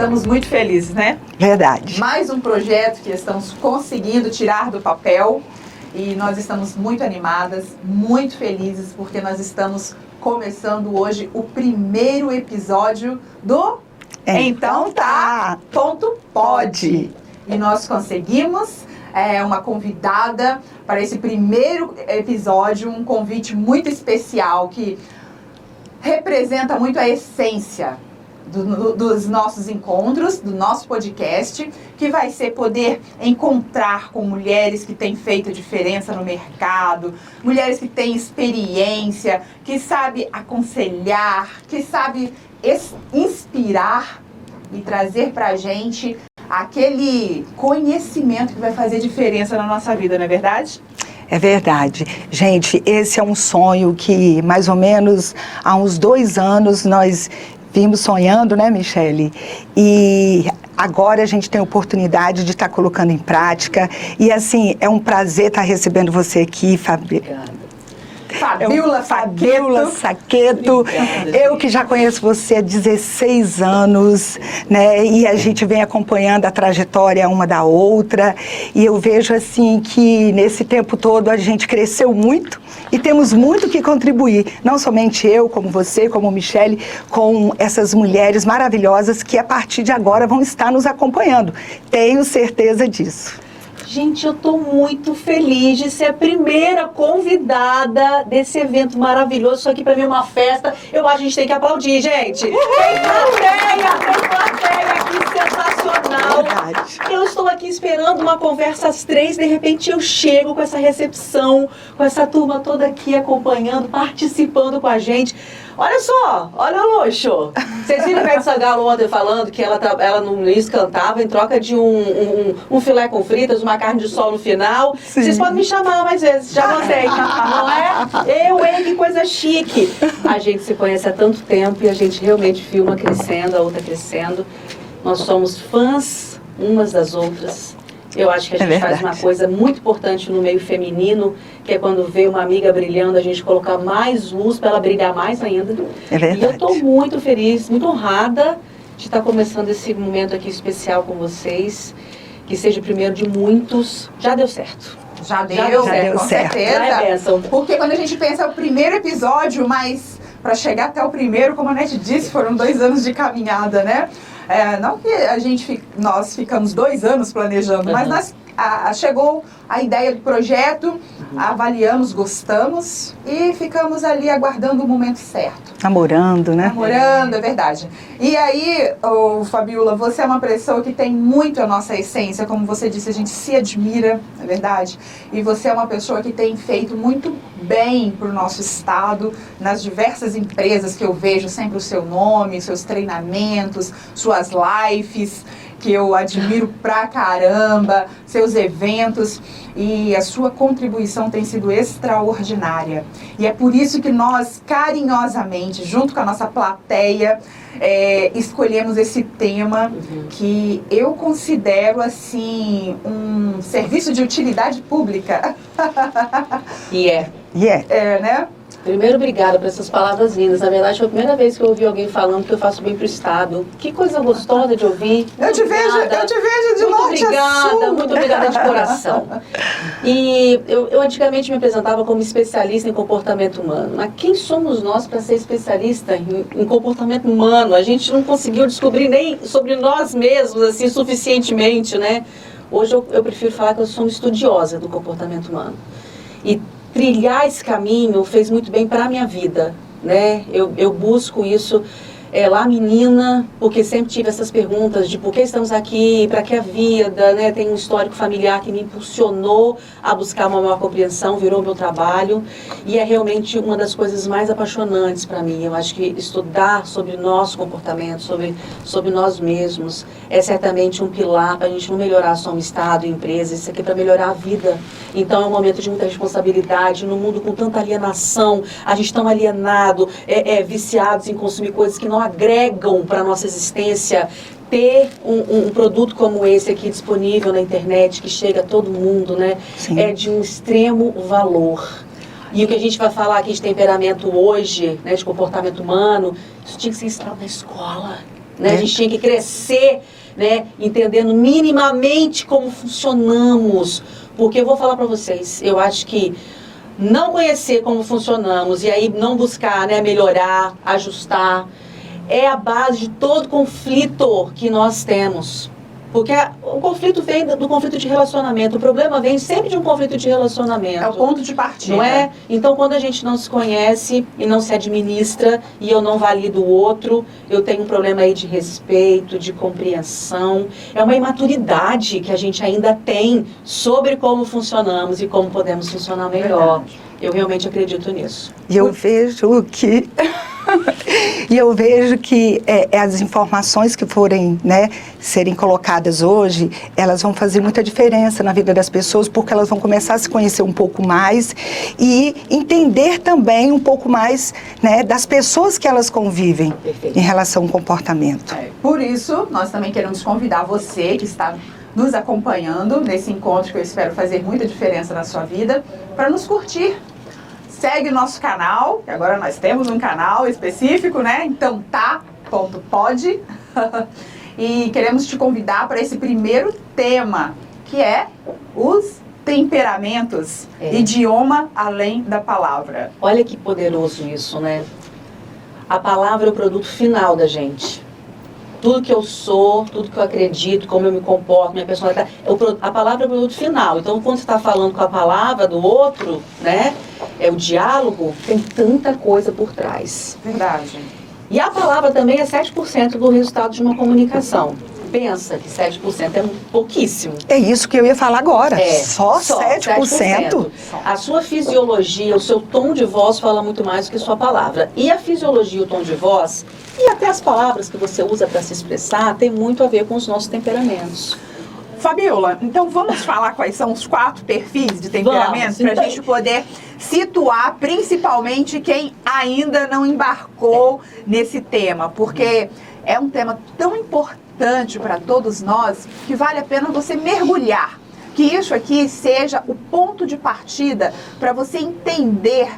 estamos muito felizes, né? Verdade. Mais um projeto que estamos conseguindo tirar do papel e nós estamos muito animadas, muito felizes, porque nós estamos começando hoje o primeiro episódio do Então Tá, ponto pode. E nós conseguimos uma convidada para esse primeiro episódio, um convite muito especial que representa muito a essência dos nossos encontros, do nosso podcast, que vai ser poder encontrar com mulheres que têm feito diferença no mercado, mulheres que têm experiência, que sabe aconselhar, que sabe inspirar e trazer pra gente aquele conhecimento que vai fazer diferença na nossa vida, não é verdade? É verdade. Gente, esse é um sonho que mais ou menos há uns 2 anos nós vimos sonhando, né, Michele? E agora a gente tem a oportunidade de estar colocando em prática. E assim, é um prazer estar recebendo você aqui, Fabíola Saqueto. Eu que já conheço você há 16 anos, né? E a gente vem acompanhando a trajetória uma da outra. E eu vejo assim que nesse tempo todo a gente cresceu muito e temos muito que contribuir. Não somente eu, como você, como Michele, com essas mulheres maravilhosas que a partir de agora vão estar nos acompanhando. Tenho certeza disso. Gente, eu estou muito feliz de ser a primeira convidada desse evento maravilhoso. Isso aqui para mim é uma festa. Eu acho que a gente tem que aplaudir, gente. Tem plateia aqui sensacional. Verdade. Eu estou aqui esperando uma conversa às 3, de repente eu chego com essa recepção, com essa turma toda aqui acompanhando, participando com a gente. Olha só, olha o luxo. Vocês viram a Ivete Sangalo ontem falando que ela no início cantava em troca de um filé com fritas, uma carne de sol no final. Sim. Vocês podem me chamar mais vezes, já gostei, não é? Que coisa chique. A gente se conhece há tanto tempo e a gente realmente viu uma crescendo, a outra crescendo. Nós somos fãs umas das outras. Eu acho que a gente faz uma coisa muito importante no meio feminino, que é quando vê uma amiga brilhando, a gente colocar mais luz para ela brilhar mais ainda. É verdade. E eu estou muito feliz, muito honrada de estar começando esse momento aqui especial com vocês. Que seja o primeiro de muitos. Já deu certo. Já deu certo, com certeza. Já é bênção. Porque quando a gente pensa o primeiro episódio, mas para chegar até o primeiro, como a Nete disse, foram 2 anos de caminhada, né? Não que nós ficamos 2 anos planejando, mas chegou a ideia do projeto, avaliamos, gostamos e ficamos ali aguardando o momento certo. Namorando, né? Namorando, é verdade. E aí, Fabíola, você é uma pessoa que tem muito a nossa essência, como você disse, a gente se admira, é verdade? E você é uma pessoa que tem feito muito bem para o nosso estado, nas diversas empresas que eu vejo sempre o seu nome, seus treinamentos, suas lives, que eu admiro pra caramba, seus eventos, e a sua contribuição tem sido extraordinária. E é por isso que nós, carinhosamente, junto com a nossa plateia, escolhemos esse tema que eu considero, assim, um serviço de utilidade pública. Né? Primeiro, obrigada por essas palavras lindas. Na verdade, foi a primeira vez que eu ouvi alguém falando que eu faço bem para o Estado. Que coisa gostosa de ouvir. Eu te vejo de norte a sul. Muito obrigada de coração. E eu antigamente me apresentava como especialista em comportamento humano. Mas quem somos nós para ser especialista em comportamento humano? A gente não conseguiu descobrir nem sobre nós mesmos assim suficientemente, né? Hoje eu prefiro falar que eu sou uma estudiosa do comportamento humano. E trilhar esse caminho fez muito bem para a minha vida, né? Eu busco isso lá menina, porque sempre tive essas perguntas de por que estamos aqui, para que a vida, né? Tem um histórico familiar que me impulsionou a buscar uma maior compreensão, virou meu trabalho, e é realmente uma das coisas mais apaixonantes para mim. Eu acho que estudar sobre nosso comportamento, sobre nós mesmos, é certamente um pilar para a gente não melhorar só um estado, empresa, isso aqui é para melhorar a vida. Então é um momento de muita responsabilidade, num mundo com tanta alienação, a gente tão alienado, viciados em consumir coisas que não agregam para a nossa existência. Ter um produto como esse aqui disponível na internet, que chega a todo mundo, né? Sim. É de um extremo valor. E o que a gente vai falar aqui de temperamento hoje, né, de comportamento humano, isso tinha que ser ensinado na escola. né? A gente tinha que crescer, né? Entendendo minimamente como funcionamos. Porque eu vou falar para vocês, eu acho que não conhecer como funcionamos e aí não buscar, né, melhorar, ajustar, é a base de todo conflito que nós temos. Porque o conflito vem do conflito de relacionamento. O problema vem sempre de um conflito de relacionamento. É o ponto de partida. Não é? Então, quando a gente não se conhece e não se administra e eu não valido o outro, eu tenho um problema aí de respeito, de compreensão. É uma imaturidade que a gente ainda tem sobre como funcionamos e como podemos funcionar melhor. Eu realmente acredito nisso. E eu vejo que... as informações que forem, né, serem colocadas hoje, elas vão fazer muita diferença na vida das pessoas, porque elas vão começar a se conhecer um pouco mais e entender também um pouco mais, né, das pessoas que elas convivem. Perfeito. Em relação ao comportamento. Por isso, nós também queremos convidar você que está nos acompanhando nesse encontro, que eu espero fazer muita diferença na sua vida, para nos curtir. Segue o nosso canal, que agora nós temos um canal específico, né? Então tá.pod. E queremos te convidar para esse primeiro tema, que é os temperamentos, idioma além da palavra. Olha que poderoso isso, né? A palavra é o produto final da gente. Tudo que eu sou, tudo que eu acredito, como eu me comporto, minha personalidade, a palavra é o produto final. Então, quando você está falando com a palavra do outro, né, é o diálogo, tem tanta coisa por trás. Verdade. E a palavra também é 7% do resultado de uma comunicação. Pensa que 7% é pouquíssimo. É isso que eu ia falar agora. Só 7%. A sua fisiologia, o seu tom de voz fala muito mais do que sua palavra. E a fisiologia, o tom de voz, e até as palavras que você usa para se expressar, tem muito a ver com os nossos temperamentos. Fabiola, então vamos falar quais são os 4 perfis de temperamentos para a gente poder situar principalmente quem ainda não embarcou nesse tema, porque é um tema tão importante para todos nós que vale a pena você mergulhar. Que isso aqui seja o ponto de partida para você entender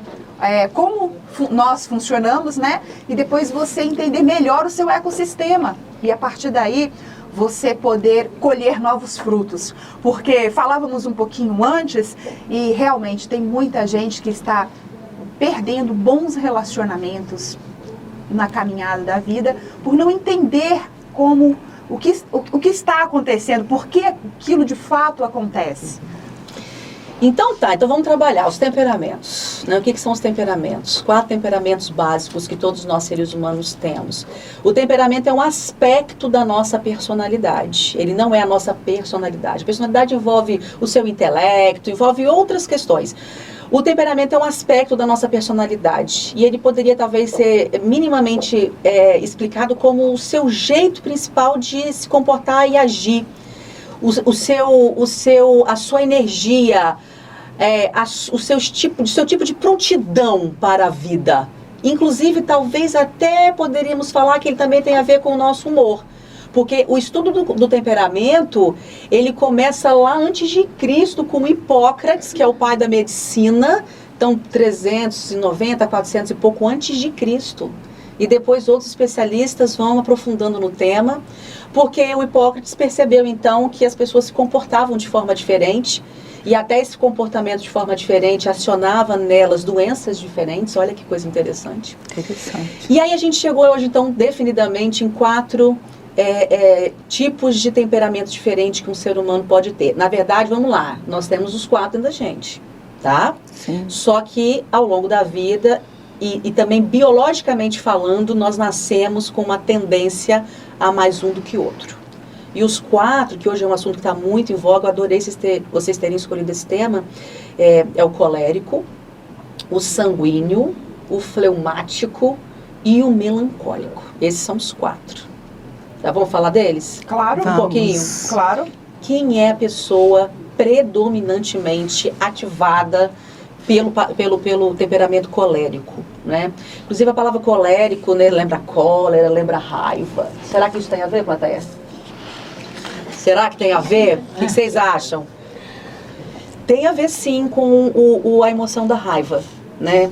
como nós funcionamos, né? E depois você entender melhor o seu ecossistema. E a partir daí você poder colher novos frutos. Porque falávamos um pouquinho antes e realmente tem muita gente que está perdendo bons relacionamentos na caminhada da vida por não entender como o que está acontecendo, por que aquilo de fato acontece. Então vamos trabalhar os temperamentos, né? O que são os temperamentos? 4 temperamentos básicos que todos nós seres humanos temos. O temperamento é um aspecto da nossa personalidade, ele não é a nossa personalidade. A personalidade envolve o seu intelecto, envolve outras questões. O temperamento é um aspecto da nossa personalidade e ele poderia talvez ser minimamente explicado como o seu jeito principal de se comportar e agir. A sua energia, o seu tipo de prontidão para a vida. Inclusive, talvez até poderíamos falar que ele também tem a ver com o nosso humor. Porque o estudo do temperamento, ele começa lá antes de Cristo com Hipócrates, que é o pai da medicina, então 390, 400 e pouco antes de Cristo. E depois outros especialistas vão aprofundando no tema, porque o Hipócrates percebeu então que as pessoas se comportavam de forma diferente, e até esse comportamento de forma diferente acionava nelas doenças diferentes. Olha que coisa interessante. E aí a gente chegou hoje então definidamente em 4 tipos de temperamento diferente que um ser humano pode ter. Na verdade, vamos lá, nós temos os 4 dentro da gente, tá? Sim. Só que ao longo da vida e também biologicamente falando, nós nascemos com uma tendência a mais um do que outro. E os 4, que hoje é um assunto que está muito em voga, eu adorei vocês terem escolhido esse tema, é o colérico, o sanguíneo, o fleumático e o melancólico. Esses são os 4. Tá, vamos falar deles? Claro, um pouquinho. Claro. Quem é a pessoa predominantemente ativada pelo temperamento colérico, né? Inclusive a palavra colérico, né, lembra cólera, lembra raiva. Será que isso tem a ver, plateia? Será que tem a ver? O que vocês acham? Tem a ver sim com a emoção da raiva, né?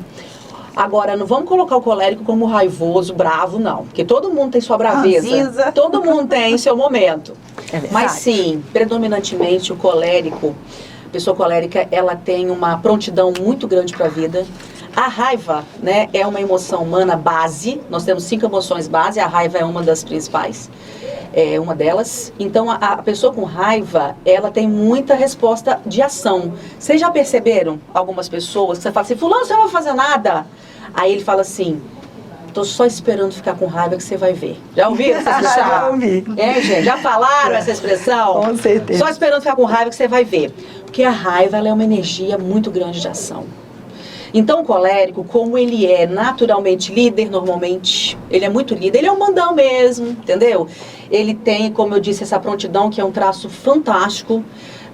Agora, não vamos colocar o colérico como raivoso, bravo, não. Porque todo mundo tem sua braveza. Ranzinza. Todo mundo tem seu momento. É verdade. Mas sim, predominantemente o colérico, a pessoa colérica, ela tem uma prontidão muito grande para a vida. A raiva, né, é uma emoção humana base. Nós temos 5 emoções base, a raiva é uma das principais. É uma delas. Então, a pessoa com raiva, ela tem muita resposta de ação. Vocês já perceberam algumas pessoas que você fala assim, fulano, você não vai fazer nada? Aí ele fala assim, tô só esperando ficar com raiva que você vai ver. Já ouviram essa expressão? Já ouvi. É, gente, já falaram essa expressão? Com certeza. Só esperando ficar com raiva que você vai ver. Porque a raiva, ela é uma energia muito grande de ação. Então, o colérico, como ele é naturalmente líder, normalmente, ele é muito líder, ele é um mandão mesmo, entendeu? Ele tem, como eu disse, essa prontidão, que é um traço fantástico.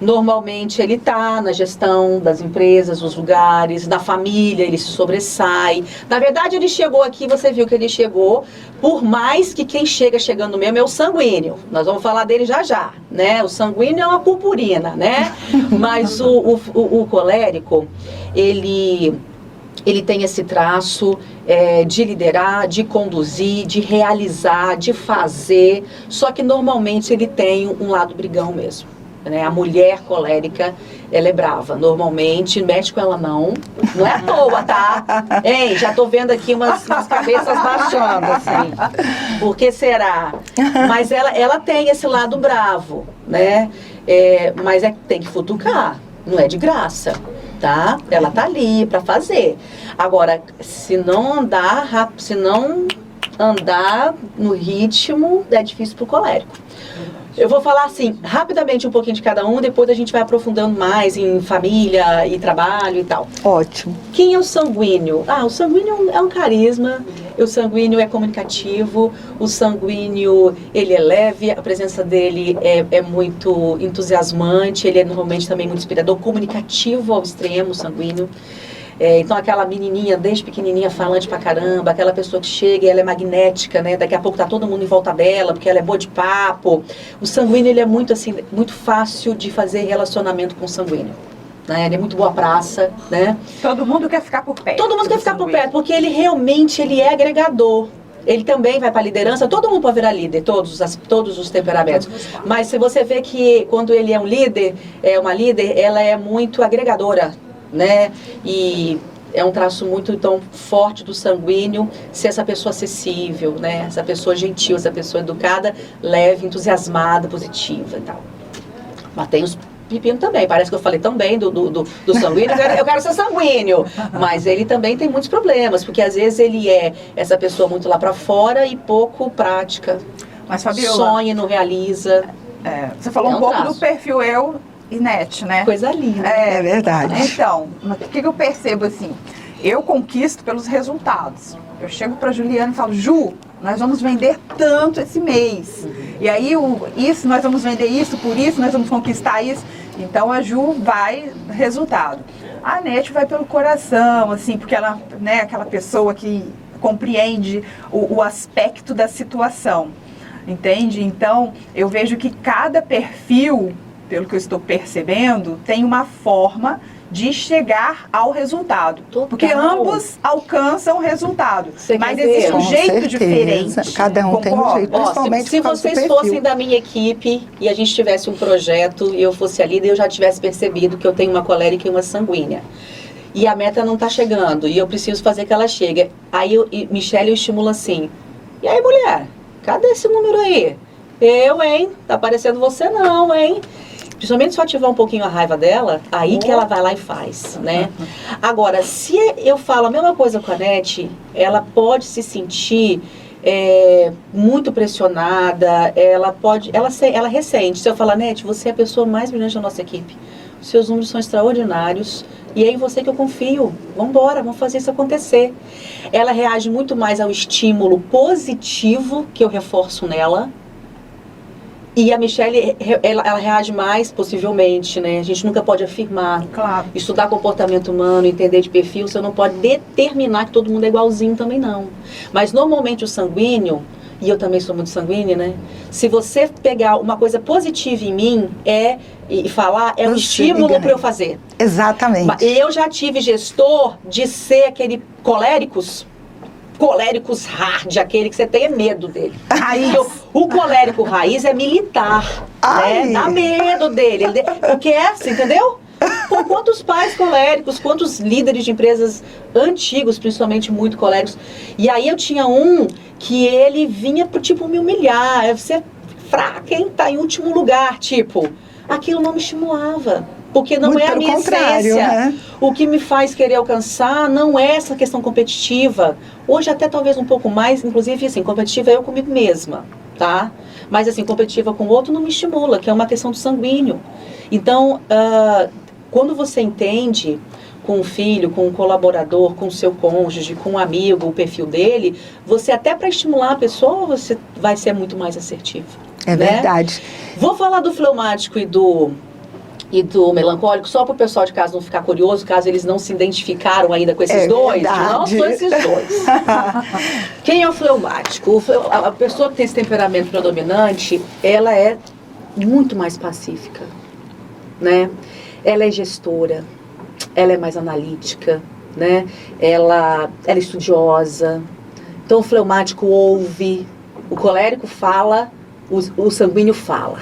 Normalmente, ele está na gestão das empresas, dos lugares, da família, ele se sobressai. Na verdade, ele chegou aqui, você viu que ele chegou, por mais que quem chegando mesmo é o sanguíneo. Nós vamos falar dele já já, né? O sanguíneo é uma purpurina, né? Mas o colérico, ele tem esse traço de liderar, de conduzir, de realizar, de fazer, só que normalmente ele tem um lado brigão mesmo. Né? A mulher colérica, ela é brava, normalmente, mexe com ela não é à toa, tá? Ei, já tô vendo aqui umas cabeças baixando, assim, por que será? Mas ela tem esse lado bravo, né? Mas tem que futucar, não é de graça. Tá? Ela tá ali para fazer. Agora, se não andar rápido, se não andar no ritmo, é difícil pro colérico. Eu vou falar assim, rapidamente um pouquinho de cada um, depois a gente vai aprofundando mais em família e trabalho e tal. Ótimo. Quem é o sanguíneo? O sanguíneo é um carisma, o sanguíneo é comunicativo, o sanguíneo, ele é leve, a presença dele é muito entusiasmante, ele é normalmente também muito inspirador, comunicativo ao extremo, o sanguíneo. Então, aquela menininha, desde pequenininha, falante pra caramba, aquela pessoa que chega e ela é magnética, né? Daqui a pouco tá todo mundo em volta dela, porque ela é boa de papo. O sanguíneo, ele é muito, assim, muito fácil de fazer relacionamento com o sanguíneo. Né? Ele é muito boa praça, né? Todo mundo quer ficar por perto. Todo mundo quer ficar por perto, porque ele realmente, ele é agregador. Ele também vai para a liderança, todo mundo pode virar líder, todos os temperamentos. Mas se você vê que quando ele é um líder, uma líder, ela é muito agregadora, né? E é um traço muito então forte do sanguíneo, ser essa pessoa acessível, né? Essa pessoa gentil, essa pessoa educada, leve, entusiasmada, positiva e tal. Mas tem os pepinos também, parece que eu falei também do sanguíneo, eu quero ser sanguíneo, mas ele também tem muitos problemas, porque às vezes ele é essa pessoa muito lá para fora e pouco prática. Mas, Fabiola, sonha e não realiza. Você falou um pouco do perfil eu e Net, né? Coisa linda. É verdade. Então, o que eu percebo assim? Eu conquisto pelos resultados. Eu chego para Juliana e falo, Ju, nós vamos vender tanto esse mês. E aí, isso, nós vamos vender isso, por isso, nós vamos conquistar isso. Então, a Ju vai, resultado. A Net vai pelo coração, assim, porque ela, né, aquela pessoa que compreende o aspecto da situação. Entende? Então, eu vejo que cada perfil, pelo que eu estou percebendo, tem uma forma de chegar ao resultado. Total. Porque ambos alcançam o resultado. Você mas quer ver? existe um Com jeito certeza. diferente. Cada um tem um Concorda? jeito, principalmente se por causa do vocês perfil. fossem da minha equipe e a gente tivesse um projeto e eu fosse a líder, eu já tivesse percebido que eu tenho uma colérica e uma sanguínea. E a meta não está chegando e eu preciso fazer que ela chegue. Aí Michele eu estimulo assim, e aí mulher, cadê esse número aí? Eu, hein? Tá parecendo você não, hein? Principalmente se eu ativar um pouquinho a raiva dela, aí que ela vai lá e faz, né? Agora, se eu falo a mesma coisa com a Net, ela pode se sentir muito pressionada, ela ressente. Se eu falar, Net, você é a pessoa mais brilhante da nossa equipe, os seus números são extraordinários, e é em você que eu confio, vamos embora, vamos fazer isso acontecer. Ela reage muito mais ao estímulo positivo que eu reforço nela. E a Michele, ela reage mais, possivelmente, né? A gente nunca pode afirmar. Claro. Estudar comportamento humano, entender de perfil, você não pode determinar que todo mundo é igualzinho também, não. Mas, normalmente, o sanguíneo, e eu também sou muito sanguínea, né? Se você pegar uma coisa positiva em mim e falar, é um estímulo para eu fazer. Exatamente. Eu já tive gestor de ser aquele coléricos hard, aquele que você tem medo dele. O colérico raiz é militar, né? Dá medo dele. Porque é assim, entendeu? Por quantos pais coléricos, quantos líderes de empresas antigos, principalmente muito coléricos. E aí eu tinha um que ele vinha pro tipo me humilhar. Você é fraca, hein? Tá em último lugar, tipo. Aquilo não me estimulava. Porque não é a minha essência. Né? O que me faz querer alcançar não é essa questão competitiva. Hoje até talvez um pouco mais, inclusive assim, competitiva eu comigo mesma, tá? Mas assim, competitiva com o outro não me estimula, que é uma questão do sanguíneo. Então, quando você entende com o filho, com o colaborador, com o seu cônjuge, com um amigo, o perfil dele, você até para estimular a pessoa, você vai ser muito mais assertivo. É verdade. Vou falar do fleumático e do melancólico, só para o pessoal de casa não ficar curioso, caso eles não se identificaram ainda com esses dois. Verdade. Não são esses dois. Quem é o fleumático? A pessoa que tem esse temperamento predominante, ela é muito mais pacífica, né? Ela é gestora, ela é mais analítica, né? Ela é estudiosa. Então o fleumático ouve, o colérico fala, o sanguíneo fala.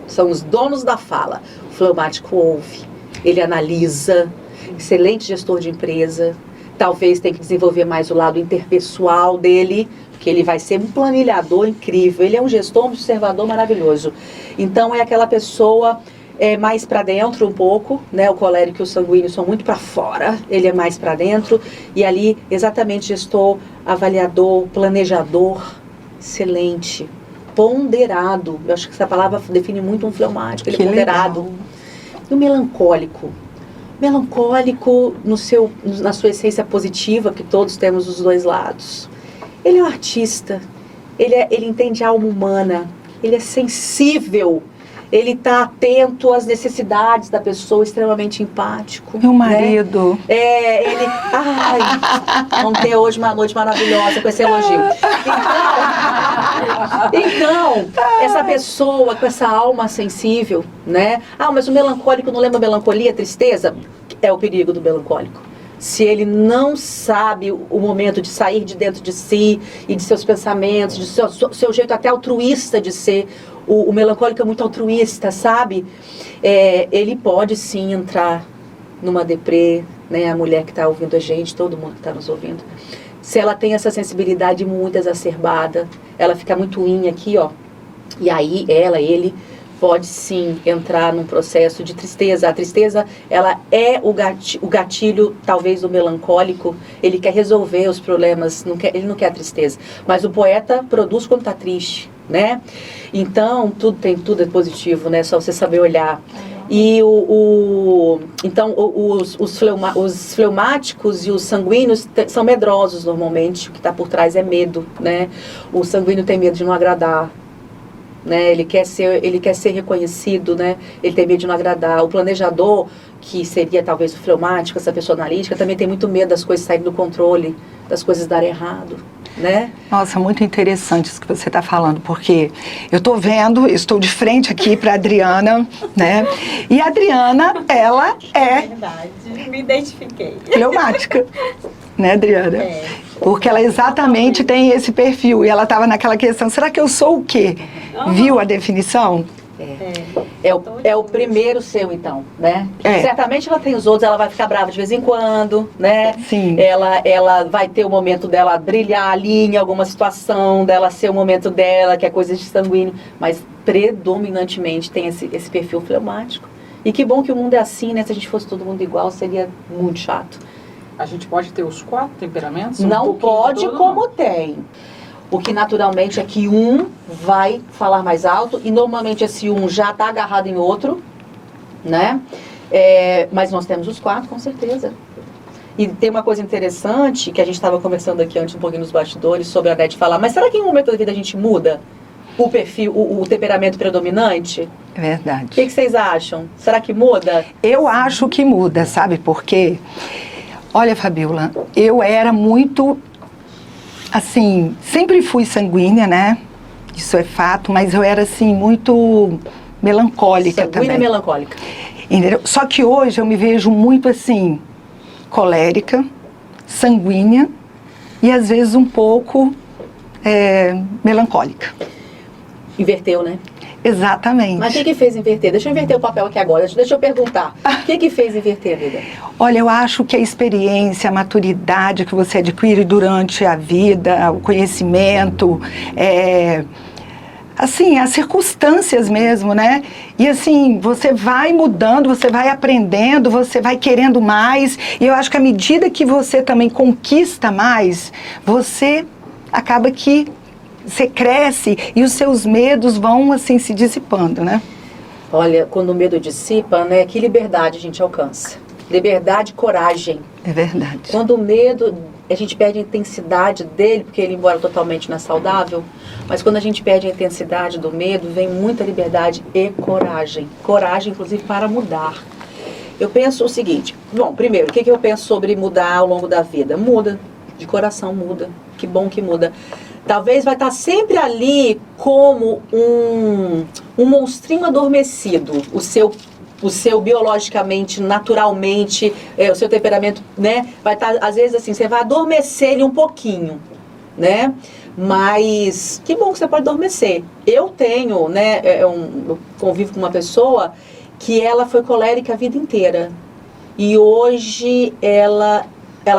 São os donos da fala. O fleumático ouve, ele analisa, excelente gestor de empresa, talvez tenha que desenvolver mais o lado interpessoal dele, porque ele vai ser um planilhador incrível, ele é um gestor, um observador maravilhoso. Então é aquela pessoa mais para dentro um pouco, né? O colérico e o sanguíneo são muito para fora, ele é mais para dentro, e ali exatamente gestor, avaliador, planejador, excelente. Ponderado, eu acho que essa palavra define muito um fleumático, ele é ponderado. Legal. E o melancólico? Melancólico na sua essência positiva, que todos temos os dois lados. Ele é um artista, ele entende a alma humana, ele é sensível, ele está atento às necessidades da pessoa, extremamente empático. Meu marido. Né? Vamos ter hoje uma noite maravilhosa com esse elogio. Então, essa pessoa com essa alma sensível, né? Mas o melancólico não lembra melancolia, tristeza? É o perigo do melancólico. Se ele não sabe o momento de sair de dentro de si e de seus pensamentos, de seu jeito até altruísta de ser, o melancólico é muito altruísta, sabe? Ele pode sim entrar numa deprê, né? A mulher que está ouvindo a gente, todo mundo que está nos ouvindo. Se ela tem essa sensibilidade muito exacerbada, ela fica muito aqui, ó. E aí ele pode sim entrar num processo de tristeza. A tristeza, ela é o gatilho, talvez, do melancólico. Ele quer resolver os problemas, ele não quer a tristeza. Mas o poeta produz quando está triste, né? Então, tudo é positivo, né? Só você saber olhar. E então, os fleumáticos e os sanguíneos são medrosos normalmente. O que está por trás é medo, né? O sanguíneo tem medo de não agradar, né? Ele quer ser reconhecido, né? Ele tem medo de não agradar. O planejador, que seria talvez o fleumático, essa pessoa analítica, também tem muito medo das coisas saírem do controle, das coisas darem errado, né? Nossa, muito interessante isso que você está falando, porque eu estou de frente aqui para a Adriana, né? E a Adriana, ela é... Verdade, me identifiquei. Fleumática, né, Adriana? Porque ela exatamente tem esse perfil. E ela estava naquela questão, será que eu sou o quê? Viu a definição? É o primeiro seu, então, né? Certamente ela tem os outros, ela vai ficar brava de vez em quando, né? Sim. Ela vai ter o momento dela brilhar ali em alguma situação, dela ser o momento dela, que é coisa de sanguíneo, mas predominantemente tem esse perfil fleumático. E que bom que o mundo é assim, né? Se a gente fosse todo mundo igual, seria muito chato. A gente pode ter os 4 temperamentos? Não pode, como tem. O que naturalmente é que um vai falar mais alto e normalmente esse um já está agarrado em outro, né? Mas nós temos os 4, com certeza. E tem uma coisa interessante que a gente estava conversando aqui antes um pouquinho nos bastidores sobre a Nete falar, mas será que em um momento da vida a gente muda o perfil, o temperamento predominante? É verdade. O que vocês acham? Será que muda? Eu acho que muda, sabe por quê? Olha, Fabiola, eu era muito, assim, sempre fui sanguínea, né? isso é fato, mas eu era assim muito melancólica Sanguínea também. e melancólica. Entendeu? Só que hoje eu me vejo muito assim, colérica, sanguínea e às vezes um pouco melancólica. Inverteu, né? Exatamente. Mas o que fez inverter? Deixa eu inverter o papel aqui agora. Deixa eu perguntar. O que fez inverter, vida? Olha, eu acho que a experiência, a maturidade que você adquire durante a vida, o conhecimento, assim, as circunstâncias mesmo, né? E assim, você vai mudando, você vai aprendendo, você vai querendo mais. E eu acho que à medida que você também conquista mais, você acaba que você cresce e os seus medos vão assim se dissipando, né? Olha, quando o medo dissipa, né? Que liberdade a gente alcança. Liberdade e coragem. É verdade. Quando o medo, a gente perde a intensidade dele, porque ele, embora totalmente não é saudável, mas quando a gente perde a intensidade do medo, vem muita liberdade e coragem. Coragem, inclusive, para mudar. Eu penso o seguinte, bom, primeiro, o que eu penso sobre mudar ao longo da vida? Muda, de coração muda, que bom que muda. Talvez vai estar sempre ali como um monstrinho adormecido, o seu biologicamente, naturalmente, o seu temperamento, né? Vai estar, às vezes, assim, você vai adormecer ele um pouquinho, né? Mas que bom que você pode adormecer. Eu tenho, né? Eu convivo com uma pessoa que ela foi colérica a vida inteira. E hoje ela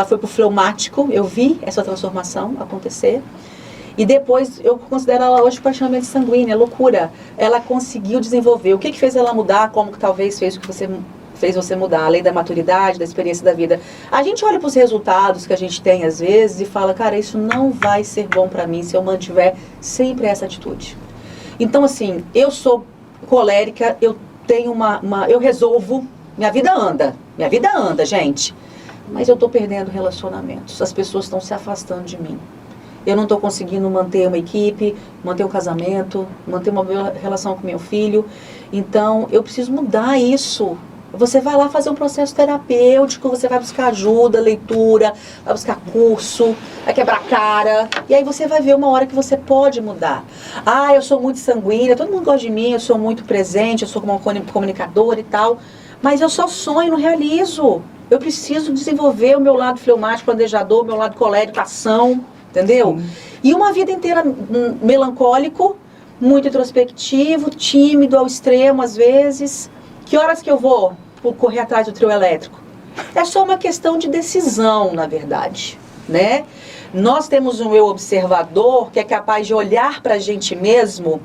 foi pro fleumático, eu vi essa transformação acontecer. E depois, eu considero ela hoje praticamente sanguínea, loucura. Ela conseguiu desenvolver. O que fez ela mudar? Como que talvez fez você mudar? Além da maturidade, da experiência da vida. A gente olha para os resultados que a gente tem às vezes e fala, cara, isso não vai ser bom para mim se eu mantiver sempre essa atitude. Então, assim, eu sou colérica, eu tenho eu resolvo, minha vida anda, gente. Mas eu estou perdendo relacionamentos, as pessoas estão se afastando de mim. Eu não estou conseguindo manter uma equipe, manter um casamento, manter uma boa relação com meu filho. Então, eu preciso mudar isso. Você vai lá fazer um processo terapêutico, você vai buscar ajuda, leitura, vai buscar curso, vai quebrar cara. E aí você vai ver uma hora que você pode mudar. Ah, eu sou muito sanguínea, todo mundo gosta de mim, eu sou muito presente, eu sou uma comunicadora e tal. Mas eu só sonho, não realizo. Eu preciso desenvolver o meu lado fleumático, planejador, o meu lado colérico, ação. Entendeu? Sim. E uma vida inteira melancólico, muito introspectivo, tímido ao extremo às vezes. Que horas que eu vou correr atrás do trio elétrico? É só uma questão de decisão, na verdade, né? Nós temos um eu observador que é capaz de olhar para a gente mesmo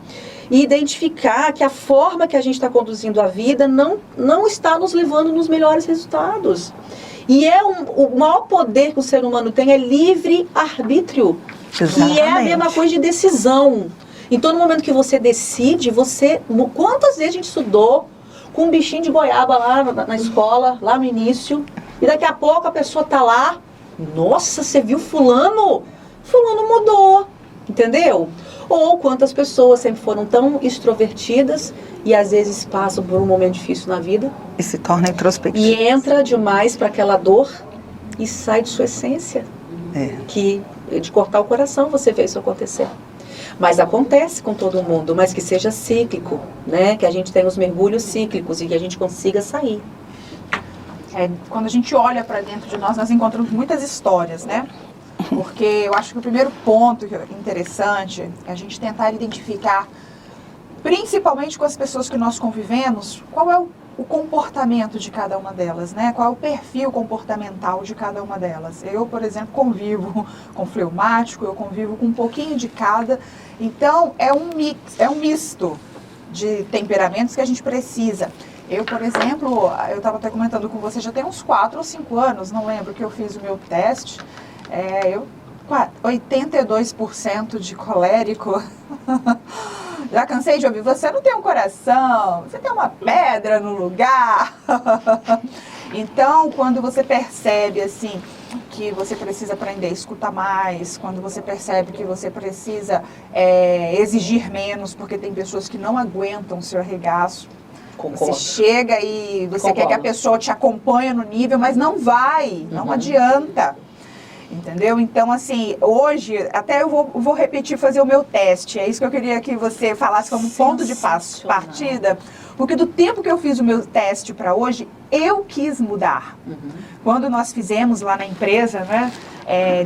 e identificar que a forma que a gente está conduzindo a vida não está nos levando nos melhores resultados. E o maior poder que o ser humano tem é livre-arbítrio. E é a mesma coisa de decisão. Então, no momento que você decide, quantas vezes a gente estudou com um bichinho de goiaba lá na escola, lá no início, e daqui a pouco a pessoa tá lá, nossa, você viu fulano? Fulano mudou, entendeu? Ou quantas pessoas sempre foram tão extrovertidas e às vezes passam por um momento difícil na vida. E se torna introspectiva. E entra demais para aquela dor e sai de sua essência. Que de cortar o coração você fez isso acontecer. Mas acontece com todo mundo, mas que seja cíclico, né? Que a gente tenha os mergulhos cíclicos e que a gente consiga sair. Quando a gente olha para dentro de nós encontramos muitas histórias, né? Porque eu acho que o primeiro ponto interessante é a gente tentar identificar, principalmente com as pessoas que nós convivemos, qual é o comportamento de cada uma delas, né? Qual é o perfil comportamental de cada uma delas. Eu, por exemplo, convivo com fleumático, eu convivo com um pouquinho de cada. Então, é um misto de temperamentos que a gente precisa. Eu, por exemplo, eu estava até comentando com você, já tem uns 4 ou 5 anos, não lembro, que eu fiz o meu teste. 82% de colérico. Já cansei de ouvir, você não tem um coração, você tem uma pedra no lugar. Então, quando você percebe, assim, que você precisa aprender a escutar mais, quando você percebe que você precisa exigir menos, porque tem pessoas que não aguentam o seu arregaço. Concordo. Você chega e você quer que a pessoa te acompanhe no nível, mas não vai, não adianta. Entendeu? Então, assim, hoje, até eu vou repetir, fazer o meu teste. É isso que eu queria que você falasse como ponto de partida. Porque do tempo que eu fiz o meu teste para hoje, eu quis mudar. Quando nós fizemos lá na empresa, né,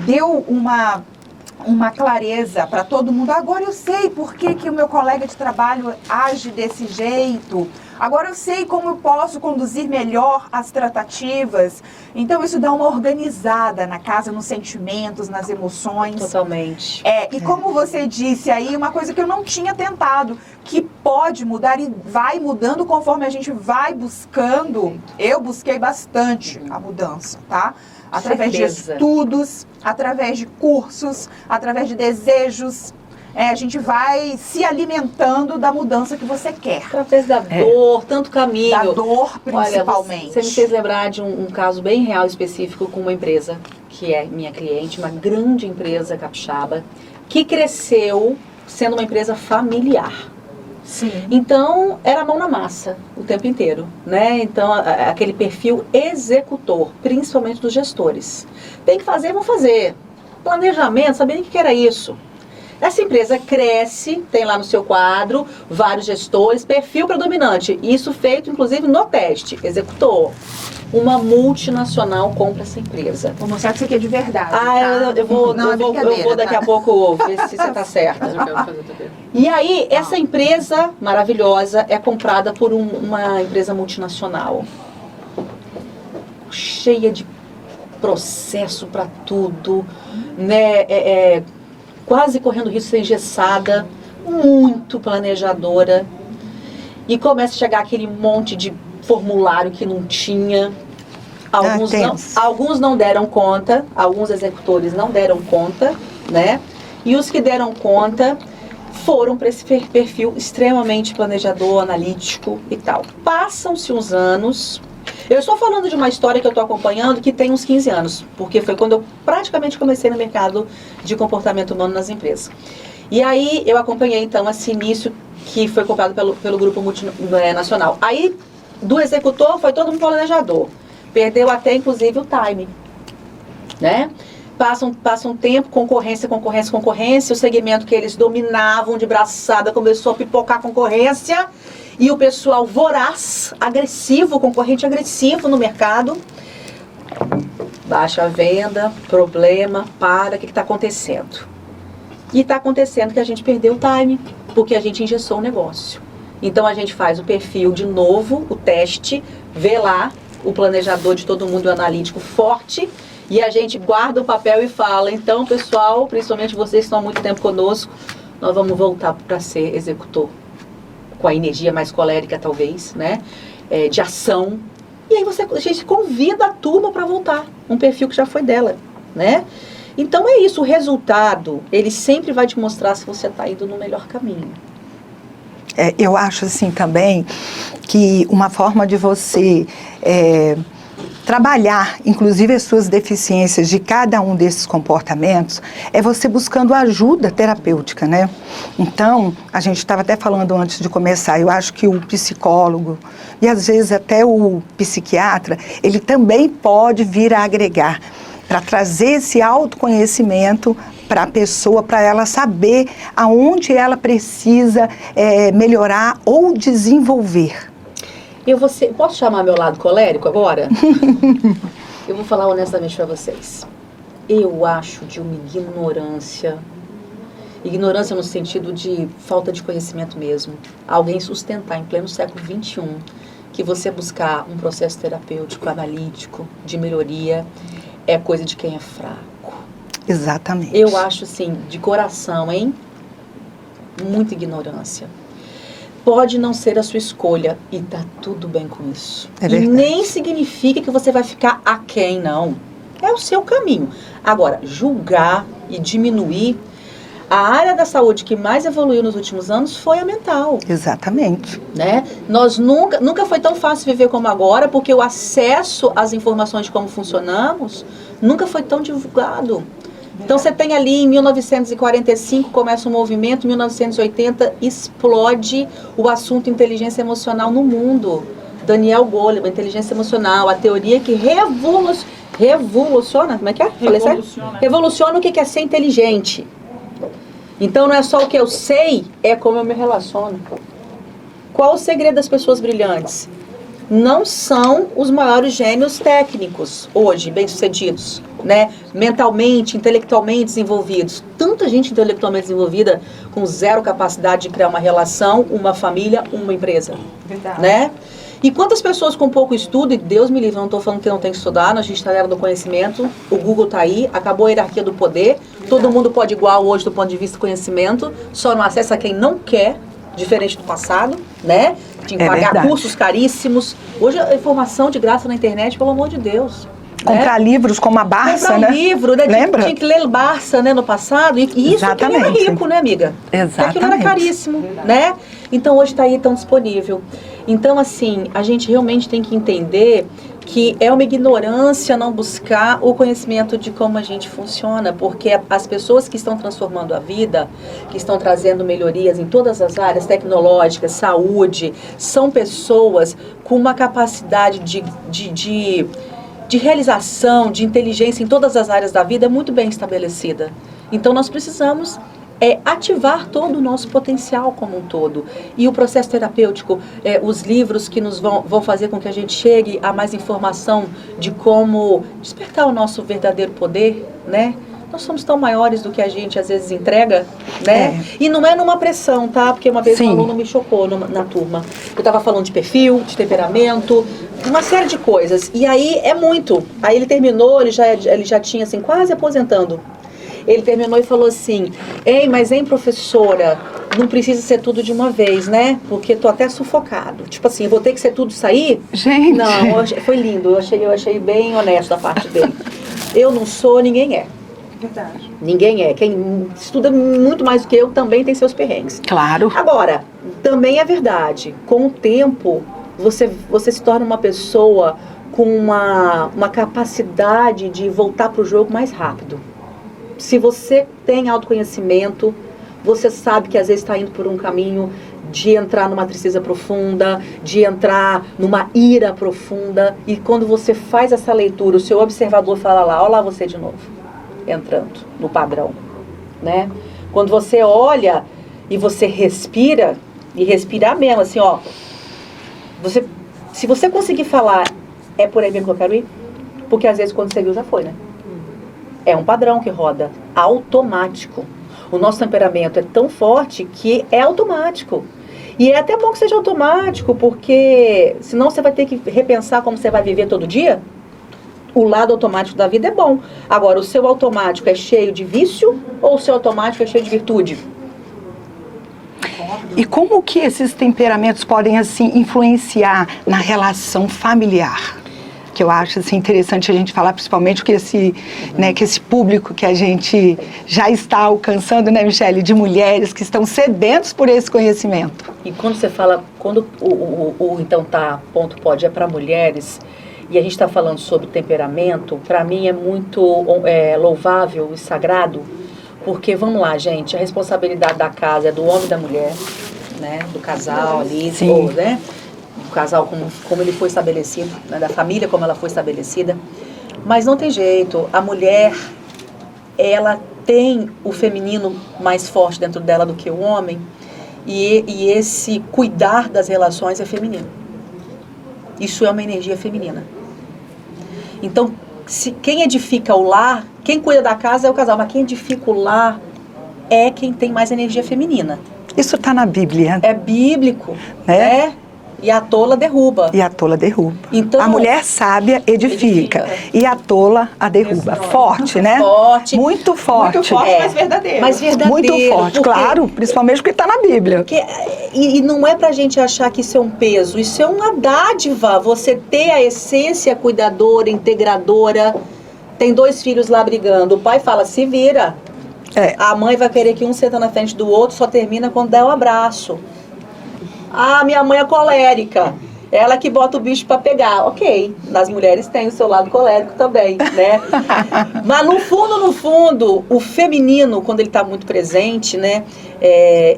deu uma clareza para todo mundo. Agora eu sei por que o meu colega de trabalho age desse jeito. Agora eu sei como eu posso conduzir melhor as tratativas. Então isso dá uma organizada na casa, nos sentimentos, nas emoções. Totalmente. E como você disse aí, uma coisa que eu não tinha tentado, que pode mudar e vai mudando conforme a gente vai buscando. Eu busquei bastante a mudança, tá? Através de estudos, através de cursos, através de desejos. A gente vai se alimentando da mudança que você quer. Através da dor, tanto caminho. Da dor, principalmente. Olha, você me fez lembrar de um caso bem real, específico, com uma empresa que é minha cliente, uma grande empresa capixaba, que cresceu sendo uma empresa familiar. Sim. Então, era mão na massa o tempo inteiro, né? Então, aquele perfil executor, principalmente dos gestores. Tem que fazer, vão fazer. Planejamento, sabia nem o que era isso. Essa empresa cresce, tem lá no seu quadro vários gestores, perfil predominante. Isso feito, inclusive, no teste. Executor. Uma multinacional compra essa empresa. Vou mostrar que isso aqui é de verdade. Eu vou daqui a pouco ver se você está certa. Eu quero fazer também. E aí, essa empresa maravilhosa é comprada por uma empresa multinacional. Cheia de processo para tudo, né? Quase correndo risco de ser engessada, muito planejadora. E começa a chegar aquele monte de formulário que não tinha. Alguns não deram conta, alguns executores não deram conta, né? E os que deram conta foram para esse perfil extremamente planejador, analítico e tal. Passam-se uns anos. Eu estou falando de uma história que eu estou acompanhando que tem uns 15 anos, porque foi quando eu praticamente comecei no mercado de comportamento humano nas empresas. E aí eu acompanhei então esse início que foi comprado pelo grupo multinacional. Aí do executor foi todo um planejador. Perdeu até inclusive o time, né? Passa um tempo, concorrência, o segmento que eles dominavam de braçada começou a pipocar concorrência e o pessoal voraz, agressivo, concorrente agressivo no mercado. Baixa a venda, problema, o que está acontecendo? E está acontecendo que a gente perdeu o time, porque a gente engessou o negócio. Então a gente faz o perfil de novo, o teste, vê lá o planejador de todo mundo, o analítico forte, e a gente guarda o papel e fala, então pessoal, principalmente vocês que estão há muito tempo conosco, nós vamos voltar para ser executor, com a energia mais colérica talvez, né, de ação, e aí a gente convida a turma para voltar, um perfil que já foi dela, né. Então é isso, o resultado, ele sempre vai te mostrar se você está indo no melhor caminho. Eu acho assim também que uma forma de você trabalhar, inclusive as suas deficiências de cada um desses comportamentos, é você buscando ajuda terapêutica, né? Então, a gente estava até falando antes de começar, eu acho que o psicólogo e às vezes até o psiquiatra, ele também pode vir a agregar para trazer esse autoconhecimento para a pessoa, para ela saber aonde ela precisa melhorar ou desenvolver. Posso chamar meu lado colérico agora? Eu vou falar honestamente para vocês. Eu acho de uma ignorância no sentido de falta de conhecimento mesmo. Alguém sustentar em pleno século XXI que você buscar um processo terapêutico, analítico, de melhoria, é coisa de quem é fraco. Exatamente. Eu acho assim, de coração, hein? Muita ignorância. Pode não ser a sua escolha e tá tudo bem com isso. É verdade. E nem significa que você vai ficar aquém, não. É o seu caminho. Agora, julgar e diminuir, a área da saúde que mais evoluiu nos últimos anos foi a mental. Exatamente. Né? Nós nunca foi tão fácil viver como agora, porque o acesso às informações de como funcionamos nunca foi tão divulgado. Então você tem ali em 1945 começa um movimento, em 1980 explode o assunto inteligência emocional no mundo. Daniel Goleman, inteligência emocional, a teoria que revoluciona, como é que é? Falei certo? Revoluciona. Revoluciona o que é ser inteligente. Então não é só o que eu sei, é como eu me relaciono. Qual o segredo das pessoas brilhantes? Não são os maiores gênios técnicos hoje, bem-sucedidos, né? Mentalmente, intelectualmente desenvolvidos. Tanta gente intelectualmente desenvolvida com zero capacidade de criar uma relação, uma família, uma empresa, Verdade. né? E quantas pessoas com pouco estudo, e Deus me livre, não estou falando que não tem que estudar, a gente está na era do conhecimento, o Google está aí, acabou a hierarquia do poder, todo mundo pode igual hoje do ponto de vista do conhecimento, só não acessa quem não quer, diferente do passado, né? Tinha que pagar verdade. cursos caríssimos. Hoje a informação de graça na internet, pelo amor de Deus. Comprar livros como a Barça, Comprar né? livro, né? Lembra? Tinha que ler Barça, né, no passado. E isso que ele era Exatamente. rico, né, amiga? Porque aquilo era Exatamente. caríssimo, né? Então hoje está aí tão disponível. Então, assim, a gente realmente tem que entender que é uma ignorância não buscar o conhecimento de como a gente funciona, porque as pessoas que estão transformando a vida, que estão trazendo melhorias em todas as áreas, tecnológicas, saúde, são pessoas com uma capacidade de realização, de inteligência em todas as áreas da vida muito bem estabelecida. Então nós precisamos ativar todo o nosso potencial como um todo. E o processo terapêutico, os livros que nos vão fazer com que a gente chegue a mais informação de como despertar o nosso verdadeiro poder, né? Nós somos tão maiores do que a gente às vezes entrega, né? E não é numa pressão, tá? Porque uma vez um aluno me chocou na turma. Eu estava falando de perfil, de temperamento, uma série de coisas. E aí é muito. Aí ele terminou, ele já tinha assim, quase aposentando. Ele terminou e falou assim, mas professora, não precisa ser tudo de uma vez, né? Porque tô até sufocado. Tipo assim, vou ter que ser tudo sair? Gente! Não, foi lindo, eu achei bem honesto da parte dele. Eu não sou, ninguém é. Verdade. Ninguém é. Quem estuda muito mais do que eu também tem seus perrengues. Claro. Agora, também é verdade, com o tempo, você se torna uma pessoa com uma capacidade de voltar pro jogo mais rápido. Se você tem autoconhecimento, você sabe que às vezes está indo por um caminho de entrar numa tristeza profunda, de entrar numa ira profunda. E quando você faz essa leitura, o seu observador fala lá, olha lá você de novo, entrando no padrão, né? Quando você olha e você respira, e respirar mesmo, assim, ó. Se você conseguir falar, é por aí mesmo que eu quero ir? Porque às vezes quando você viu, já foi, né? É um padrão que roda, automático. O nosso temperamento é tão forte que é automático. E é até bom que seja automático, porque senão você vai ter que repensar como você vai viver todo dia. O lado automático da vida é bom. Agora, o seu automático é cheio de vício ou o seu automático é cheio de virtude? E como que esses temperamentos podem, assim, influenciar na relação familiar? Que eu acho assim, interessante a gente falar, principalmente que esse público que a gente já está alcançando, né, Michele, de mulheres que estão sedentos por esse conhecimento. E quando você fala, quando então tá, ponto pode, é para mulheres, e a gente está falando sobre temperamento, para mim é muito louvável e sagrado, porque, vamos lá, gente, a responsabilidade da casa é do homem e da mulher, né, do casal ali, né? O casal como ele foi estabelecido, né, da família como ela foi estabelecida. Mas não tem jeito, a mulher, ela tem o feminino mais forte dentro dela do que o homem, e esse cuidar das relações é feminino. Isso é uma energia feminina. Então, quem edifica o lar, quem cuida da casa é o casal, mas quem edifica o lar é quem tem mais energia feminina. Isso está na Bíblia. É bíblico, né? E a tola derruba. E a tola derruba. Então, a mulher sábia edifica. E a tola a derruba. Forte, né? Forte. Muito forte. Muito forte, mas verdadeiro. Mas verdadeiro. Muito forte, claro. Principalmente porque está na Bíblia. E não é pra gente achar que isso é um peso. Isso é uma dádiva. Você ter a essência cuidadora, integradora. Tem 2 filhos lá brigando. O pai fala, se vira. A mãe vai querer que um senta na frente do outro, só termina quando der o abraço. Ah, minha mãe é colérica. Ela que bota o bicho pra pegar. Ok, as mulheres têm o seu lado colérico também, né? Mas no fundo, o feminino, quando ele tá muito presente, né?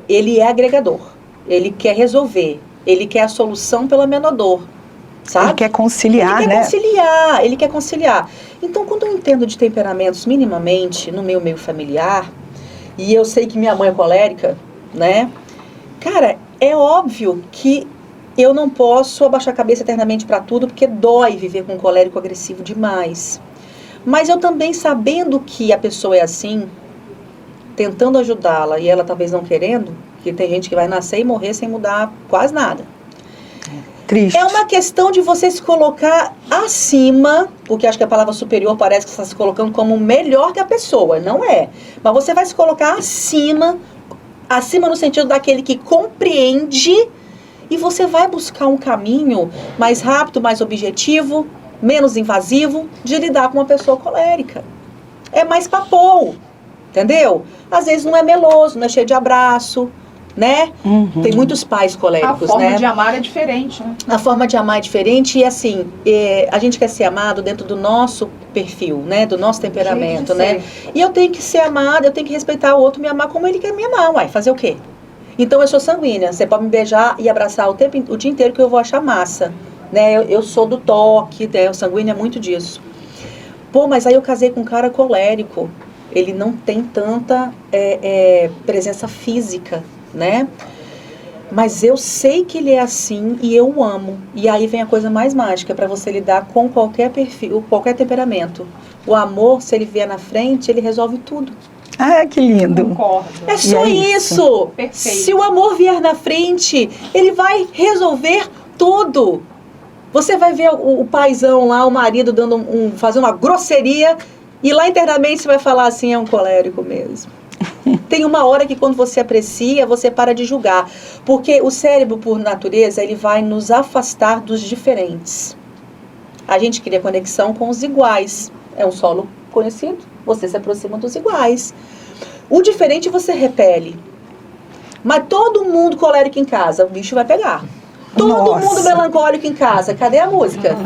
Ele é agregador. Ele quer resolver. Ele quer a solução pela menor dor. sabe? Ele quer conciliar, Ele quer né? conciliar, ele quer conciliar. Então, quando eu entendo de temperamentos minimamente no meu meio familiar, e eu sei que minha mãe é colérica, né? Cara, é óbvio que eu não posso abaixar a cabeça eternamente para tudo, porque dói viver com um colérico agressivo demais. Mas eu também, sabendo que a pessoa é assim, tentando ajudá-la e ela talvez não querendo, porque tem gente que vai nascer e morrer sem mudar quase nada. Triste. É uma questão de você se colocar acima, porque acho que a palavra superior parece que você está se colocando como melhor que a pessoa, não é. Mas você vai se colocar acima no sentido daquele que compreende, e você vai buscar um caminho mais rápido, mais objetivo, menos invasivo de lidar com uma pessoa colérica. É mais papou, entendeu? Às vezes não é meloso, não é cheio de abraço, né? Tem muitos pais coléricos, A forma né? de amar é diferente, né? A forma de amar é diferente e, assim, a gente quer ser amado dentro do nosso perfil, né? Do nosso temperamento, né? E eu tenho que ser amada, eu tenho que respeitar o outro, me amar como ele quer me amar, uai, fazer o quê? Então, eu sou sanguínea, você pode me beijar e abraçar o dia inteiro que eu vou achar massa, né? Eu sou do toque, né? O sanguíneo é muito disso. Pô, mas aí eu casei com um cara colérico, ele não tem tanta presença física, né? Mas eu sei que ele é assim e eu o amo. E aí vem a coisa mais mágica para você lidar com qualquer perfil, qualquer temperamento. O amor, se ele vier na frente, ele resolve tudo. Ah, que lindo. Concordo. É só isso. Perfeito. Se o amor vier na frente, ele vai resolver tudo. Você vai ver o paizão lá, o marido fazer uma grosseria, e lá internamente você vai falar assim, é um colérico mesmo. Tem uma hora que quando você aprecia, você para de julgar. Porque o cérebro, por natureza, ele vai nos afastar dos diferentes. A gente cria conexão com os iguais. É um solo conhecido, você se aproxima dos iguais. O diferente você repele. Mas todo mundo colérico em casa, o bicho vai pegar. Todo Nossa. mundo melancólico em casa, cadê a música?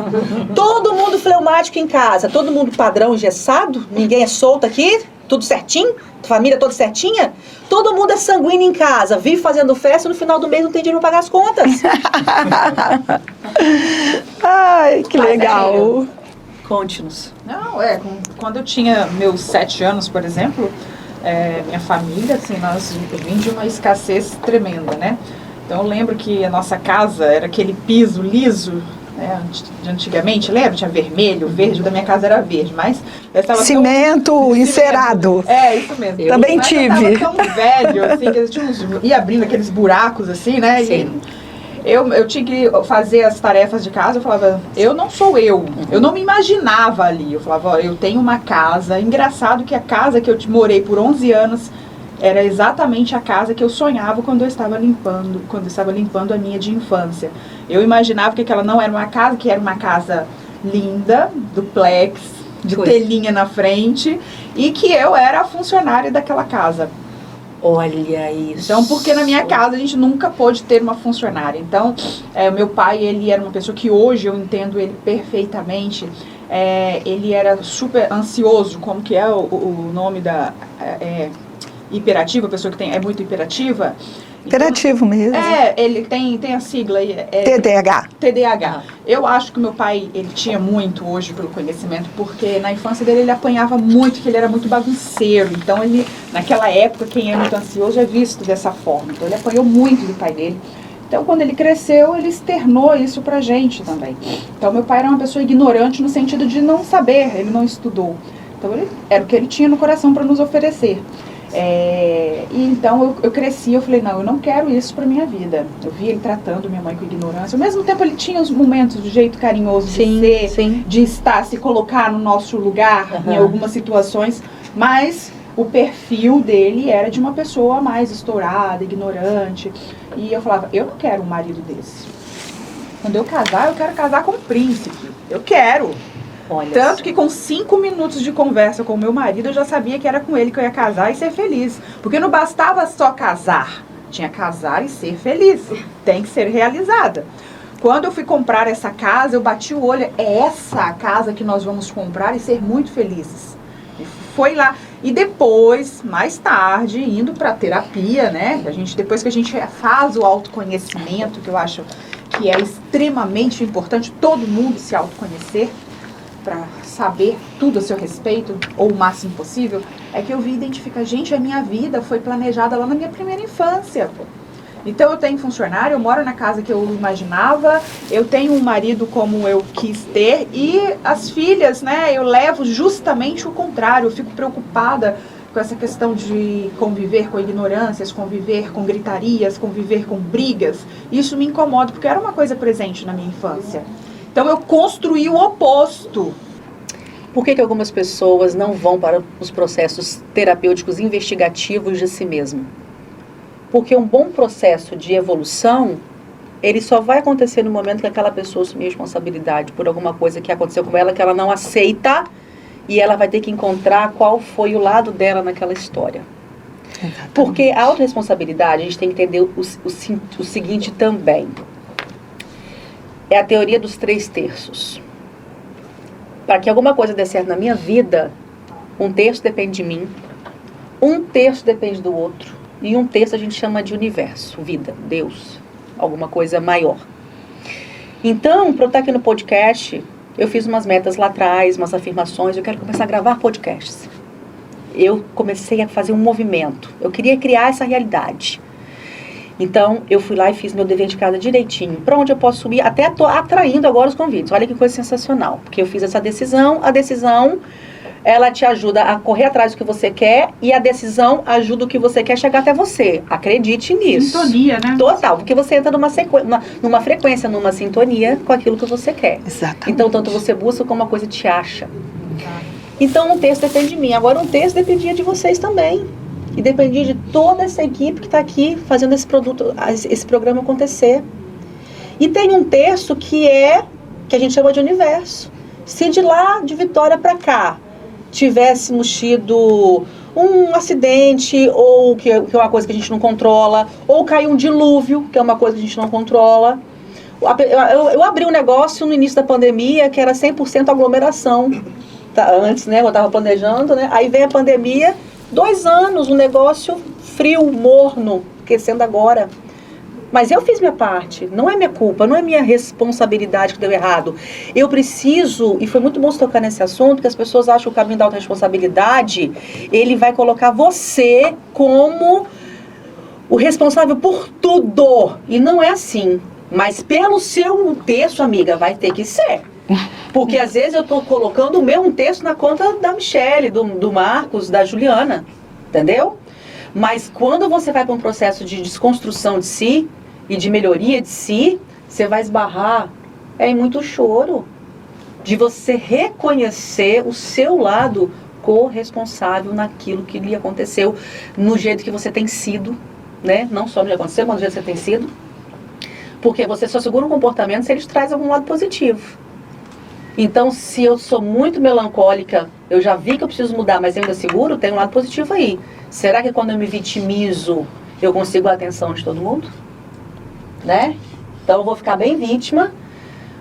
Todo mundo fleumático em casa, todo mundo padrão engessado, ninguém é solto aqui, tudo certinho, família toda certinha. Todo mundo é sanguíneo em casa, vive fazendo festa, no final do mês não tem dinheiro para pagar as contas. Ai, que legal. Conte-nos. Não, quando eu tinha meus 7 anos, por exemplo, minha família, assim, nós vimos de uma escassez tremenda, né? Então eu lembro que a nossa casa era aquele piso liso, né, de antigamente, lembra? Tinha vermelho, verde, o da minha casa era verde, mas eu estava Cimento encerado. É, isso mesmo. Também Mas tive. Eu tava tão velho, assim, que ia abrindo aqueles buracos, assim, né? Sim. E eu tinha que fazer as tarefas de casa, eu falava, eu não sou eu não me imaginava ali. Eu falava, ó, eu tenho uma casa, engraçado que a casa que eu morei por 11 anos era exatamente a casa que eu sonhava quando eu estava limpando a minha de infância. Eu imaginava que aquela não era uma casa, que era uma casa linda, duplex, de telinha na frente, e que eu era a funcionária daquela casa. Olha isso. Então, porque na minha casa a gente nunca pôde ter uma funcionária. Então, o meu pai, ele era uma pessoa que hoje eu entendo ele perfeitamente. Ele era super ansioso, como que é o nome da... hiperativa, a pessoa que é muito hiperativa. Imperativo mesmo. Ele tem a sigla aí. TDAH. TDAH. Eu acho que meu pai, ele tinha muito hoje pelo conhecimento, porque na infância dele ele apanhava muito, que ele era muito bagunceiro. Então ele, naquela época, quem é muito ansioso é visto dessa forma. Então ele apanhou muito do pai dele. Então quando ele cresceu, ele externou isso pra gente também. Então meu pai era uma pessoa ignorante no sentido de não saber, ele não estudou. Então era o que ele tinha no coração para nos oferecer. E então eu cresci, eu falei, não, eu não quero isso pra minha vida. Eu vi ele tratando minha mãe com ignorância. Ao mesmo tempo ele tinha os momentos de jeito carinhoso de ser, sim. de estar, se colocar no nosso lugar em algumas situações, mas o perfil dele era de uma pessoa mais estourada, ignorante. E eu falava, eu não quero um marido desse. Quando eu casar, eu quero casar com um príncipe. Eu quero. Olha Tanto que com 5 minutos de conversa com o meu marido, eu já sabia que era com ele que eu ia casar e ser feliz. Porque não bastava só casar. Tinha casar e ser feliz. Tem que ser realizada. Quando eu fui comprar essa casa, eu bati o olho. É essa a casa que nós vamos comprar e ser muito felizes. E foi lá. E depois, mais tarde, indo para terapia, né? Depois que a gente faz o autoconhecimento, que eu acho que é extremamente importante todo mundo se autoconhecer para saber tudo a seu respeito, ou o máximo possível, é que eu vi identificar, gente, a minha vida foi planejada lá na minha primeira infância. Então eu tenho funcionário, eu moro na casa que eu imaginava, eu tenho um marido como eu quis ter, e as filhas, né, eu levo justamente o contrário, eu fico preocupada com essa questão de conviver com ignorâncias, conviver com gritarias, conviver com brigas. Isso me incomoda, porque era uma coisa presente na minha infância. Então eu construí o oposto. Por que algumas pessoas não vão para os processos terapêuticos investigativos de si mesmo? Porque um bom processo de evolução, ele só vai acontecer no momento que aquela pessoa assumir responsabilidade por alguma coisa que aconteceu com ela, que ela não aceita, e ela vai ter que encontrar qual foi o lado dela naquela história. Exatamente. Porque a autorresponsabilidade, a gente tem que entender o seguinte também. É a teoria dos 3/3. Para que alguma coisa dê certo na minha vida, 1/3 depende de mim, 1/3 depende do outro, e 1/3 a gente chama de universo, vida, Deus, alguma coisa maior. Então, para eu estar aqui no podcast, eu fiz umas metas lá atrás, umas afirmações, eu quero começar a gravar podcasts. Eu comecei a fazer um movimento, eu queria criar essa realidade. Então, eu fui lá e fiz meu dever de casa direitinho. Para onde eu posso subir? Até estou atraindo agora os convites. Olha que coisa sensacional. Porque eu fiz essa decisão. A decisão, ela te ajuda a correr atrás do que você quer. E a decisão ajuda o que você quer chegar até você. Acredite nisso. Sintonia, né? Total. Porque você entra numa frequência, numa sintonia com aquilo que você quer. Exatamente. Então, tanto você busca como a coisa te acha. Então, 1/3 depende de mim. Agora, 1/3 dependia de vocês também. E dependia de toda essa equipe que está aqui fazendo esse programa acontecer. E tem 1/3 que a gente chama de universo. Se de lá, de Vitória para cá, tivéssemos tido um acidente, ou que é uma coisa que a gente não controla, ou caiu um dilúvio, que é uma coisa que a gente não controla. Eu abri um negócio no início da pandemia que era 100% aglomeração. Tá, antes, né, eu estava planejando, né? Aí vem a pandemia, 2 anos, um negócio frio, morno, aquecendo agora. Mas eu fiz minha parte, não é minha culpa, não é minha responsabilidade que deu errado. Eu preciso, e foi muito bom você tocar nesse assunto, que as pessoas acham que o caminho da autorresponsabilidade, ele vai colocar você como o responsável por tudo. E não é assim. Mas pelo seu 1/3, amiga, vai ter que ser. Porque às vezes eu estou colocando o meu 1/3 na conta da Michele, do Marcos, da Juliana, entendeu? Mas quando você vai para um processo de desconstrução de si e de melhoria de si, você vai esbarrar em muito choro, de você reconhecer o seu lado corresponsável naquilo que lhe aconteceu, no jeito que você tem sido, né? Não só no que aconteceu, mas no jeito que você tem sido. Porque você só segura um comportamento se ele te traz algum lado positivo. Então, se eu sou muito melancólica, eu já vi que eu preciso mudar, mas eu ainda seguro, tem um lado positivo aí. Será que quando eu me vitimizo, eu consigo a atenção de todo mundo? Né? Então, eu vou ficar bem vítima,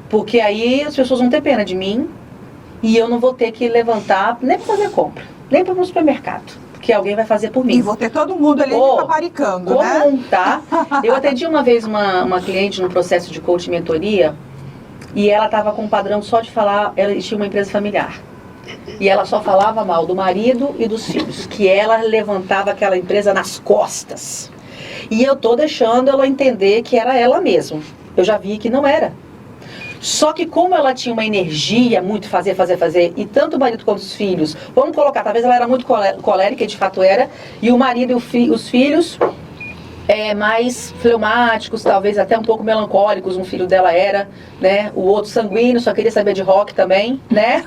porque aí as pessoas vão ter pena de mim e eu não vou ter que levantar nem para fazer compra, nem para ir no supermercado, porque alguém vai fazer por mim. E vou ter todo mundo ali paparicando, né? Comum, tá? Eu atendi uma vez uma cliente no processo de coaching e mentoria, e ela estava com um padrão só de falar, ela tinha uma empresa familiar. E ela só falava mal do marido e dos filhos, que ela levantava aquela empresa nas costas. E eu tô deixando ela entender que era ela mesma. Eu já vi que não era. Só que como ela tinha uma energia muito fazer, e tanto o marido quanto os filhos, vamos colocar, talvez ela era muito colérica, e de fato era, e o marido e os filhos mais fleumáticos, talvez até um pouco melancólicos, um filho dela era, né? O outro sanguíneo, só queria saber de rock também, né?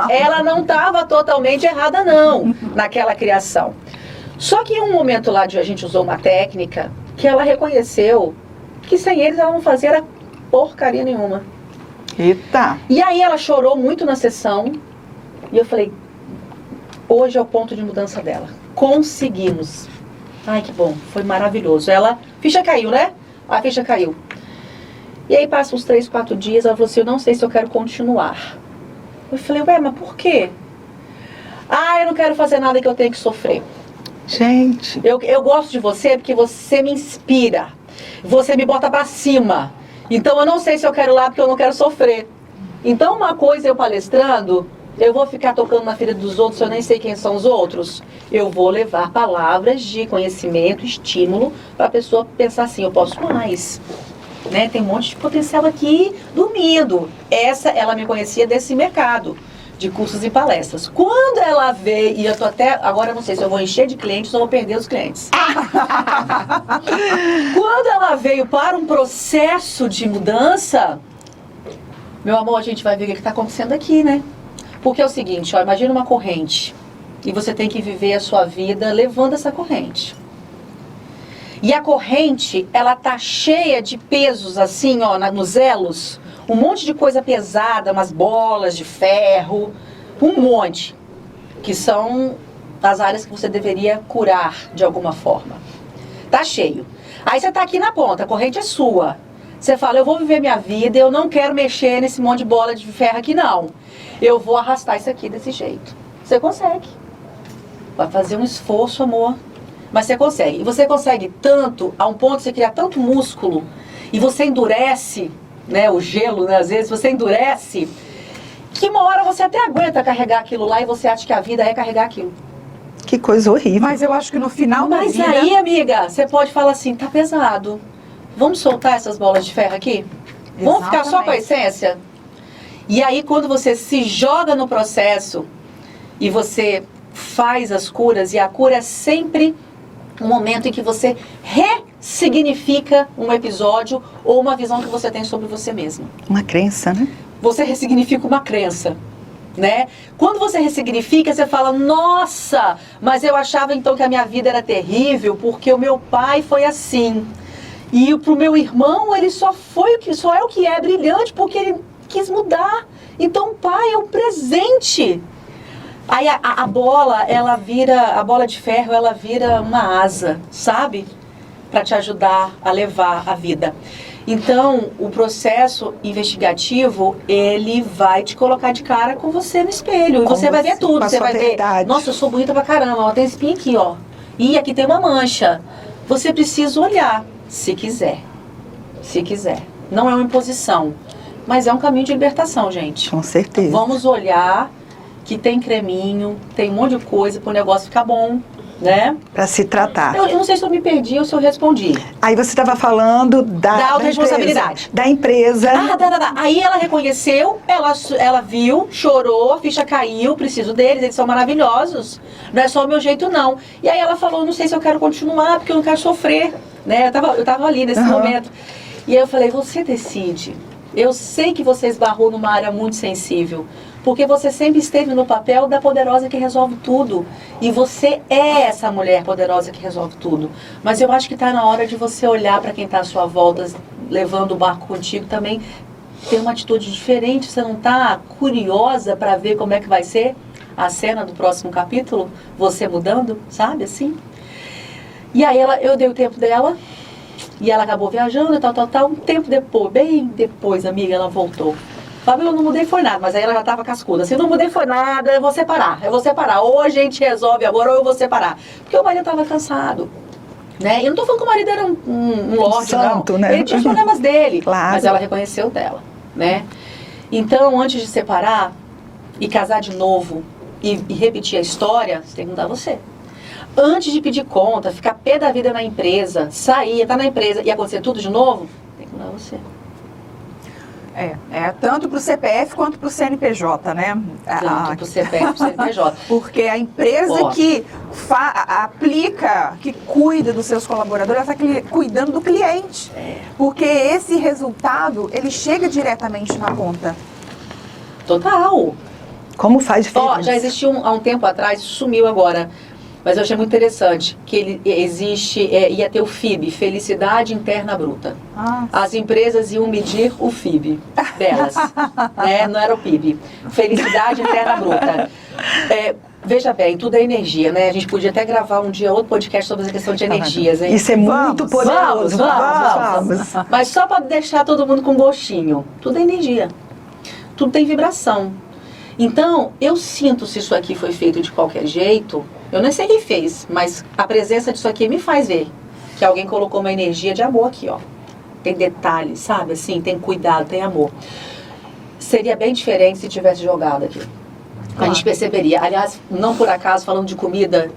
Ela não estava totalmente errada não, naquela criação. Só que em um momento lá a gente usou uma técnica que ela reconheceu que sem eles ela não fazia porcaria nenhuma. Eita! E aí ela chorou muito na sessão e eu falei, hoje é o ponto de mudança dela. Conseguimos. Ai, que bom, foi maravilhoso. Ficha caiu, né? A ficha caiu. E aí passa uns 3, 4 dias, ela falou assim, eu não sei se eu quero continuar. Eu falei, ué, mas por quê? Eu não quero fazer nada que eu tenha que sofrer. Gente. Eu gosto de você porque você me inspira. Você me bota pra cima. Então eu não sei se eu quero ir lá porque eu não quero sofrer. Então uma coisa eu palestrando, eu vou ficar tocando na ferida dos outros, eu nem sei quem são os outros. Eu vou levar palavras de conhecimento, estímulo, para a pessoa pensar assim, eu posso mais. Né? Tem um monte de potencial aqui dormindo. Ela me conhecia desse mercado de cursos e palestras. Quando ela veio, e eu tô até, agora eu não sei se eu vou encher de clientes ou vou perder os clientes. Quando ela veio para um processo de mudança, meu amor, a gente vai ver o que está acontecendo aqui, né? Porque é o seguinte, ó, imagina uma corrente e você tem que viver a sua vida levando essa corrente. E a corrente, ela tá cheia de pesos assim, ó, nos elos, um monte de coisa pesada, umas bolas de ferro, um monte, que são as áreas que você deveria curar de alguma forma. Tá cheio. Aí você tá aqui na ponta, a corrente é sua. Você fala, eu vou viver minha vida, eu não quero mexer nesse monte de bola de ferro aqui não. Eu vou arrastar isso aqui desse jeito. Você consegue. Vai fazer um esforço, amor. Mas você consegue. E você consegue tanto, a um ponto que você cria tanto músculo, e você endurece, né, o gelo, né, às vezes você endurece, que uma hora você até aguenta carregar aquilo lá e você acha que a vida é carregar aquilo. Que coisa horrível. Mas eu acho que no final da Mas vida... aí, amiga, você pode falar assim, tá pesado. Vamos soltar essas bolas de ferro aqui? Vamos ficar só com a essência? E aí, quando você se joga no processo e você faz as curas, e a cura é sempre um momento em que você ressignifica um episódio ou uma visão que você tem sobre você mesmo. Uma crença, né? Você ressignifica uma crença, né? Quando você ressignifica, você fala, nossa, mas eu achava então que a minha vida era terrível porque o meu pai foi assim. E pro meu irmão, ele só é o que é brilhante porque ele quis mudar. Então o pai é um presente. Aí a bola, a bola de ferro, ela vira uma asa, sabe? Para te ajudar a levar a vida. Então, o processo investigativo, ele vai te colocar de cara com você no espelho. E você vai ver tudo. Você vai ver, nossa, eu sou bonita pra caramba, ó, tem espinha aqui, ó. E aqui tem uma mancha. Você precisa olhar, se quiser. Se quiser. Não é uma imposição, mas é um caminho de libertação, gente. Com certeza. Vamos olhar que tem creminho, tem um monte de coisa para o negócio ficar bom, né? Para se tratar. Eu não sei se eu me perdi ou se eu respondi. Aí você estava falando da autorresponsabilidade. Da empresa. Aí ela reconheceu, ela viu, chorou, a ficha caiu, preciso deles, eles são maravilhosos. Não é só o meu jeito, não. E aí ela falou, não sei se eu quero continuar, porque eu não quero sofrer, né? Eu tava ali nesse momento. E aí eu falei, você decide. Eu sei que você esbarrou numa área muito sensível, porque você sempre esteve no papel da poderosa que resolve tudo. E você é essa mulher poderosa que resolve tudo. Mas eu acho que está na hora de você olhar para quem está à sua volta, levando o barco contigo também, ter uma atitude diferente. Você não está curiosa para ver como é que vai ser a cena do próximo capítulo? Você mudando, sabe, assim? E aí eu dei o tempo dela, e ela acabou viajando e tal. Um tempo depois, bem depois, amiga, ela voltou. Fábio, eu não mudei foi nada, mas aí ela já estava cascuda. Se não mudei foi nada, eu vou separar. Ou a gente resolve agora, ou eu vou separar. Porque o marido estava cansado, né? E eu não estou falando que o marido era um lorde, santo, não. Né? Ele tinha os problemas dele, Claro. mas ela reconheceu dela, né? Então, antes de separar e casar de novo e repetir a história, você tem que mudar você. Antes de pedir conta, ficar pé da vida na empresa, sair, estar na empresa e acontecer tudo de novo, tem que mudar você. Tanto para o CPF quanto para o CNPJ, né? Tanto para o CPF e para o CNPJ. Porque a empresa que aplica, que cuida dos seus colaboradores, ela está cuidando do cliente. Porque esse resultado, ele chega diretamente na conta. Total. Como faz diferença? Já existiu há um tempo atrás, sumiu agora, mas eu achei muito interessante, que ele ia ter o FIB, Felicidade Interna Bruta. As empresas iam medir o FIB delas, né? Não era o PIB. Felicidade Interna Bruta. Veja bem, tudo é energia, né? A gente podia até gravar um dia outro podcast sobre essa questão de energias, hein? Isso é muito poderoso. Vamos. Mas só para deixar todo mundo com gostinho. Tudo é energia. Tudo tem vibração. Então, eu sinto se isso aqui foi feito de qualquer jeito. Eu não sei quem fez, mas a presença disso aqui me faz ver que alguém colocou uma energia de amor aqui, ó. tem detalhes, sabe? Assim, tem cuidado, tem amor. Seria bem diferente se tivesse jogado aqui. A gente perceberia. Aliás, não por acaso, falando de comida,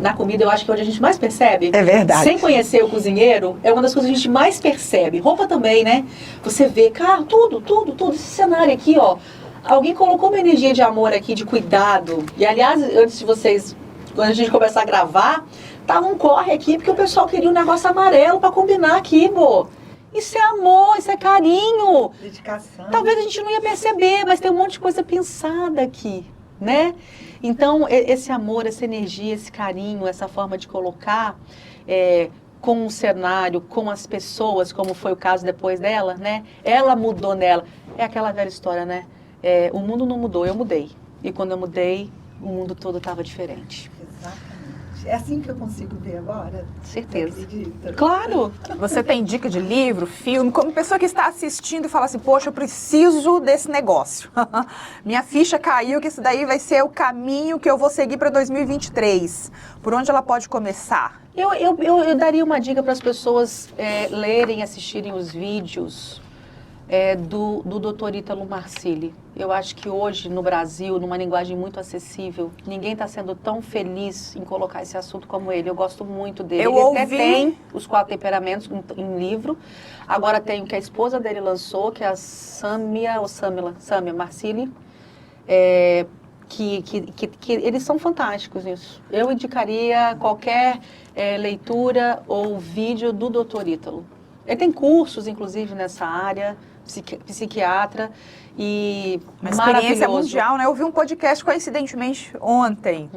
na comida eu acho que é onde a gente mais percebe. É verdade. Sem conhecer o cozinheiro, é uma das coisas que a gente mais percebe. Roupa também, né? Você vê, cara, tudo. Esse cenário aqui, ó. Alguém colocou uma energia de amor aqui, de cuidado. E aliás, antes de vocês, quando a gente começar a gravar, tava um corre aqui, porque o pessoal queria um negócio amarelo pra combinar aqui, pô. Isso é amor, isso é carinho. Dedicação. Talvez a gente não ia perceber, mas tem um monte de coisa pensada aqui, né? Então, esse amor, essa energia, esse carinho, essa forma de colocar com o cenário, com as pessoas, como foi o caso depois dela, né? Ela mudou nela. É aquela velha história, né? O mundo não mudou, eu mudei. E quando eu mudei, o mundo todo estava diferente. Exatamente. É assim que eu consigo ver agora? Certeza. Acredita? Claro! Você tem dica de livro, filme, como pessoa que está assistindo e fala assim, poxa, eu preciso desse negócio. Minha ficha caiu, que esse daí vai ser o caminho que eu vou seguir para 2023. Por onde ela pode começar? Eu daria uma dica para as pessoas lerem, assistirem os vídeos do Dr. Ítalo Marcilli. Eu acho que hoje, no Brasil, numa linguagem muito acessível, ninguém está sendo tão feliz em colocar esse assunto como ele. Eu gosto muito dele. Eu Ele ouvi... até tem os 4 temperamentos em livro. Agora tem o que a esposa dele lançou, que é a Samia Marcilli. Que eles são fantásticos nisso. Eu indicaria qualquer leitura ou vídeo do Dr. Ítalo. Ele tem cursos, inclusive, nessa área, psiquiatra, e Uma experiência maravilhoso. mundial, né? Eu vi um podcast, coincidentemente, ontem.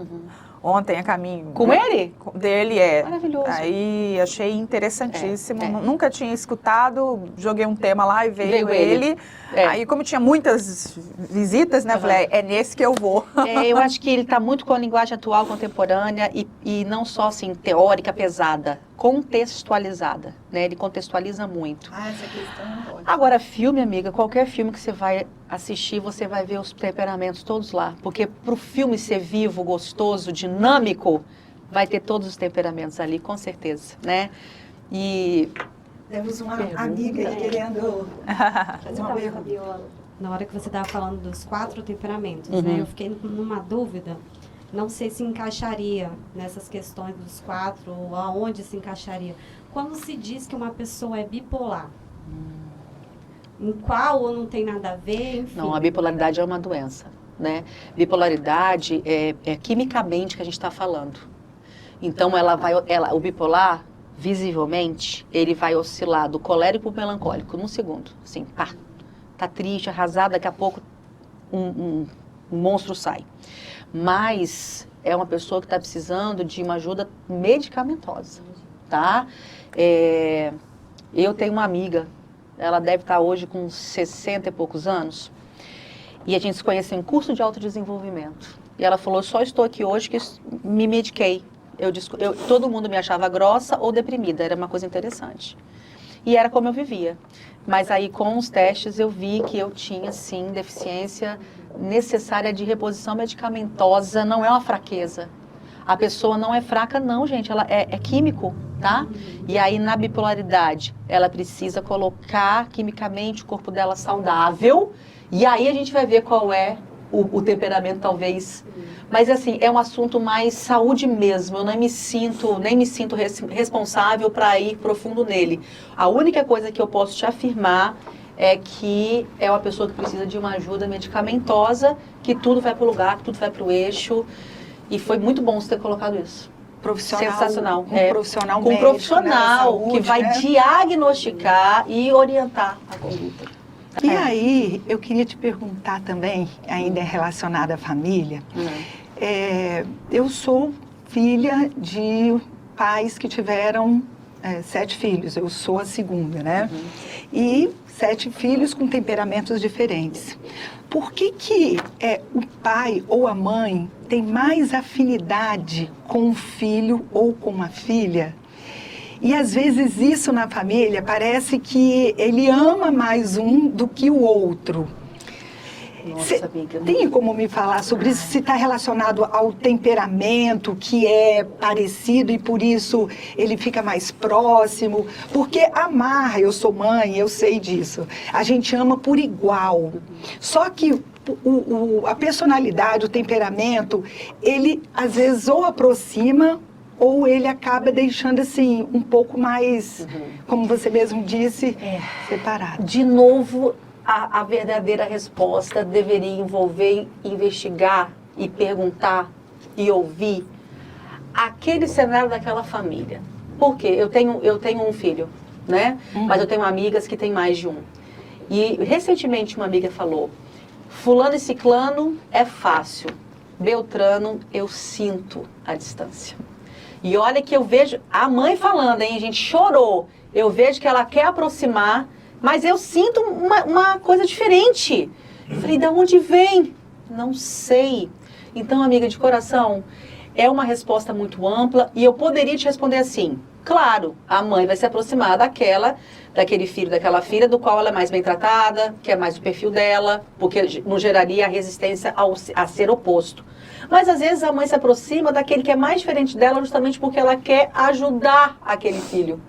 Ontem, a caminho. Com ele? Dele, Maravilhoso. Aí, achei interessantíssimo. Nunca tinha escutado, joguei um tema lá e veio ele. Aí, como tinha muitas visitas, né? Falei, é nesse que eu vou. Eu acho que ele está muito com a linguagem atual, contemporânea, e não só, assim, teórica, pesada, contextualizada, né? Ele contextualiza muito. Essa questão é ótima. Agora, filme, amiga, qualquer filme que você vai assistir, você vai ver os temperamentos todos lá. Porque para o filme ser vivo, gostoso, dinâmico, vai ter todos os temperamentos ali, com certeza, né? E... Temos uma amiga aí querendo fazer uma pergunta. Fabiola, na hora que você estava falando dos 4 temperamentos, né? Eu fiquei numa dúvida. Não sei se encaixaria nessas questões dos 4, ou aonde se encaixaria. Quando se diz que uma pessoa é bipolar, em qual ou não tem nada a ver, enfim. Não, a bipolaridade é uma doença, né? Bipolaridade é quimicamente que a gente está falando. Então, o bipolar, visivelmente, ele vai oscilar do colérico para o melancólico num segundo. Assim, pá, tá triste, arrasado, daqui a pouco um monstro sai. Mas é uma pessoa que está precisando de uma ajuda medicamentosa, tá? Eu tenho uma amiga, ela deve estar hoje com 60 e poucos anos, e a gente se conheceu em curso de autodesenvolvimento. E ela falou, só estou aqui hoje que me mediquei. Todo mundo me achava grossa ou deprimida, era uma coisa interessante. E era como eu vivia. Mas aí, com os testes, eu vi que eu tinha, sim, deficiência necessária de reposição medicamentosa, não é uma fraqueza. A pessoa não é fraca, não, gente, ela é químico, tá? E aí, na bipolaridade, ela precisa colocar quimicamente o corpo dela saudável, e aí a gente vai ver qual é o temperamento, talvez. Mas, assim, é um assunto mais saúde mesmo, eu nem me sinto responsável para ir profundo nele. A única coisa que eu posso te afirmar é que é uma pessoa que precisa de uma ajuda medicamentosa, que tudo vai para o lugar, que tudo vai para o eixo. E foi muito bom você ter colocado isso. Profissional, sensacional. Profissional com um médico, profissional, né, saúde, que vai diagnosticar e orientar a conduta. E aí, eu queria te perguntar também, ainda relacionada à família, eu sou filha de pais que tiveram 7 filhos, eu sou a segunda, né? E 7 filhos com temperamentos diferentes. Por que o pai ou a mãe tem mais afinidade com o filho ou com a filha? E às vezes isso na família parece que ele ama mais um do que o outro. Cê tem como me falar sobre isso, se está relacionado ao temperamento, que é parecido e por isso ele fica mais próximo? Porque amar, eu sou mãe, eu sei disso, a gente ama por igual. Só que a personalidade, o temperamento, ele às vezes ou aproxima ou ele acaba deixando assim um pouco mais, como você mesmo disse, separado. De novo, a verdadeira resposta deveria envolver investigar e perguntar e ouvir aquele cenário daquela família. Por quê? Eu tenho um filho, né? Mas eu tenho amigas que têm mais de um. E recentemente uma amiga falou: fulano e ciclano é fácil, Beltrano eu sinto a distância. E olha que eu vejo a mãe falando, hein, a gente chorou. Eu vejo que ela quer aproximar, mas eu sinto uma coisa diferente. Eu falei, de onde vem? Não sei. Então, amiga de coração, é uma resposta muito ampla e eu poderia te responder assim. Claro, a mãe vai se aproximar daquele filho, daquela filha, do qual ela é mais bem tratada, que é mais do perfil dela, porque não geraria a resistência a ser oposto. Mas às vezes a mãe se aproxima daquele que é mais diferente dela justamente porque ela quer ajudar aquele filho.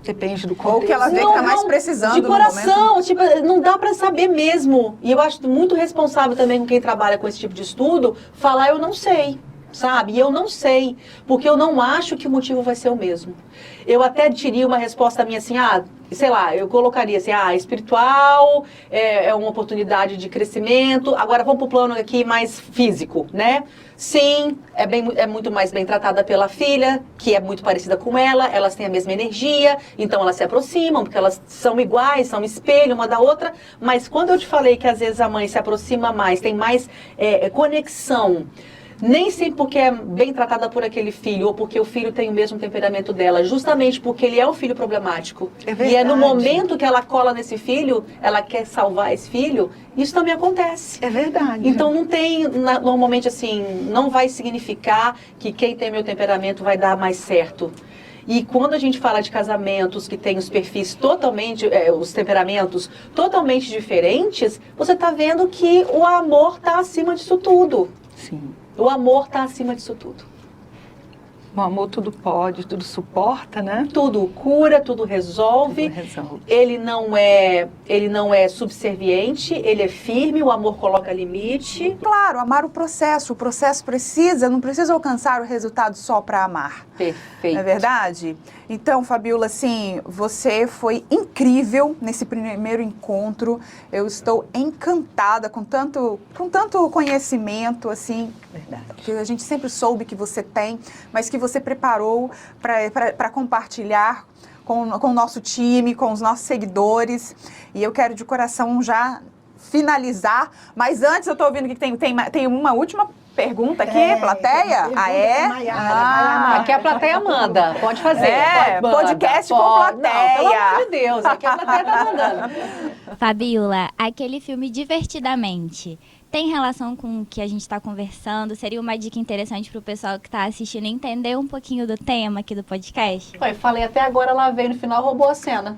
Depende do contexto. Ou que ela vê que está mais precisando de coração, no momento. tipo, não dá para saber mesmo. E eu acho muito responsável também com quem trabalha com esse tipo de estudo, falar eu não sei, sabe? E eu não sei, porque eu não acho que o motivo vai ser o mesmo. Eu até diria uma resposta minha assim, sei lá, eu colocaria assim, espiritual, é uma oportunidade de crescimento. Agora vamos para o plano aqui mais físico, né? Sim, é muito mais bem tratada pela filha, que é muito parecida com ela, elas têm a mesma energia, então elas se aproximam, porque elas são iguais, são espelho uma da outra. Mas quando eu te falei que às vezes a mãe se aproxima mais, tem mais conexão, nem sempre porque é bem tratada por aquele filho, ou porque o filho tem o mesmo temperamento dela, justamente porque ele é um filho problemático. É verdade. E é no momento que ela cola nesse filho, ela quer salvar esse filho, isso também acontece. É verdade. Então não tem, normalmente assim, não vai significar que quem tem meu temperamento vai dar mais certo. E quando a gente fala de casamentos que têm os perfis totalmente, os temperamentos totalmente diferentes, você está vendo que o amor está acima disso tudo. Sim. O amor está acima disso tudo. O amor tudo pode, tudo suporta, né? Tudo cura, tudo resolve. Tudo resolve. Ele não é subserviente, ele é firme, o amor coloca limite. Claro, amar o processo. O processo não precisa alcançar o resultado só para amar. Perfeito. Não é verdade? Então, Fabiola, assim, você foi incrível nesse primeiro encontro. Eu estou encantada com tanto conhecimento, assim, Verdade. que a gente sempre soube que você tem, mas que você preparou para compartilhar com o nosso time, com os nossos seguidores. E eu quero de coração já finalizar, mas antes eu estou ouvindo que tem uma última pergunta aqui, plateia? Aqui a plateia manda, pode fazer. Podcast com plateia. Não, pelo amor de Deus, aqui a plateia tá mandando. Fabiola, aquele filme Divertidamente tem relação com o que a gente está conversando? Seria uma dica interessante para o pessoal que está assistindo entender um pouquinho do tema aqui do podcast? Falei até agora, ela veio no final, roubou a cena.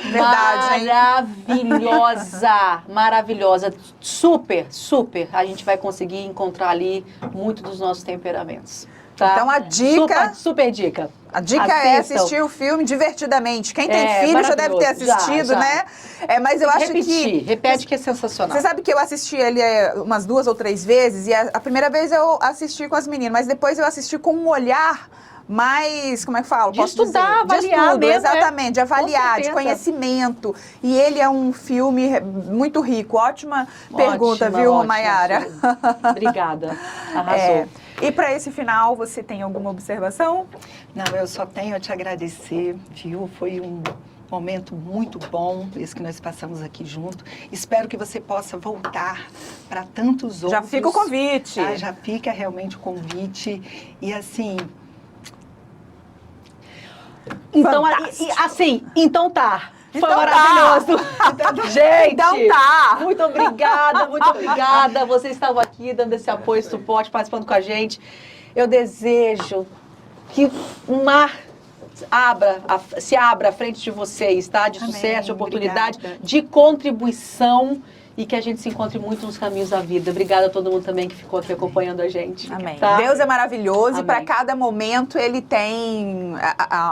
Verdade, hein? Maravilhosa. Super. A gente vai conseguir encontrar ali muito dos nossos temperamentos. Tá? Então a dica... Super dica. A dica é assistir o filme divertidamente. Quem tem filho já deve ter assistido, já. né? Mas eu acho Repete que é sensacional. Você sabe que eu assisti ele umas 2 ou 3 vezes, e a primeira vez eu assisti com as meninas, mas depois eu assisti com um olhar mais, como é que fala? De estudar, avaliar de estudo, mesmo, exatamente, de avaliar, de certeza. Conhecimento. E ele é um filme muito rico. Ótima pergunta, viu, Mayara? Obrigada. Arrasou. E para esse final, você tem alguma observação? Não, eu só tenho a te agradecer, viu? Foi um momento muito bom, esse que nós passamos aqui junto. Espero que você possa voltar para tantos outros. Já fica o convite. Tá? Já fica realmente o convite. E assim... Então, então tá. Foi maravilhoso. Gente, então tá. Muito obrigada. Vocês estavam aqui dando esse apoio, suporte, participando com a gente. Eu desejo que o mar se abra à frente de vocês, tá? De sucesso, de oportunidade, de contribuição e que a gente se encontre muito nos caminhos da vida. Obrigada a todo mundo também que ficou aqui acompanhando a gente. Amém. Tá? Deus é maravilhoso e para Amém. cada momento ele tem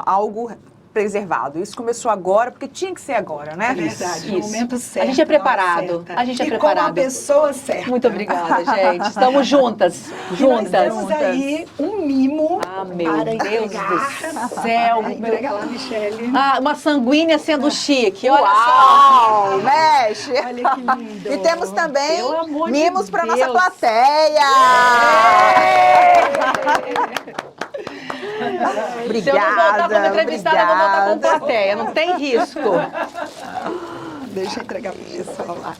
algo preservado. Isso começou agora, porque tinha que ser agora, né? É verdade, no Isso. momento certo. A gente é na hora preparado. certa. A gente é e preparado. com a pessoa certa. Muito obrigada, gente. Estamos juntas. E nós Juntas. temos aí um mimo Ah, meu para Deus entregar. do céu. Entrega lá, Michele. Ah, uma sanguínea sendo chique. Olha Uau! Mexe! Olha que lindo. E temos também Pelo amor de mimos para nossa Deus. plateia! só. Se eu não voltar como entrevistada, eu vou voltar com plateia. Não tem risco. Deixa eu entregar pro pessoal lá.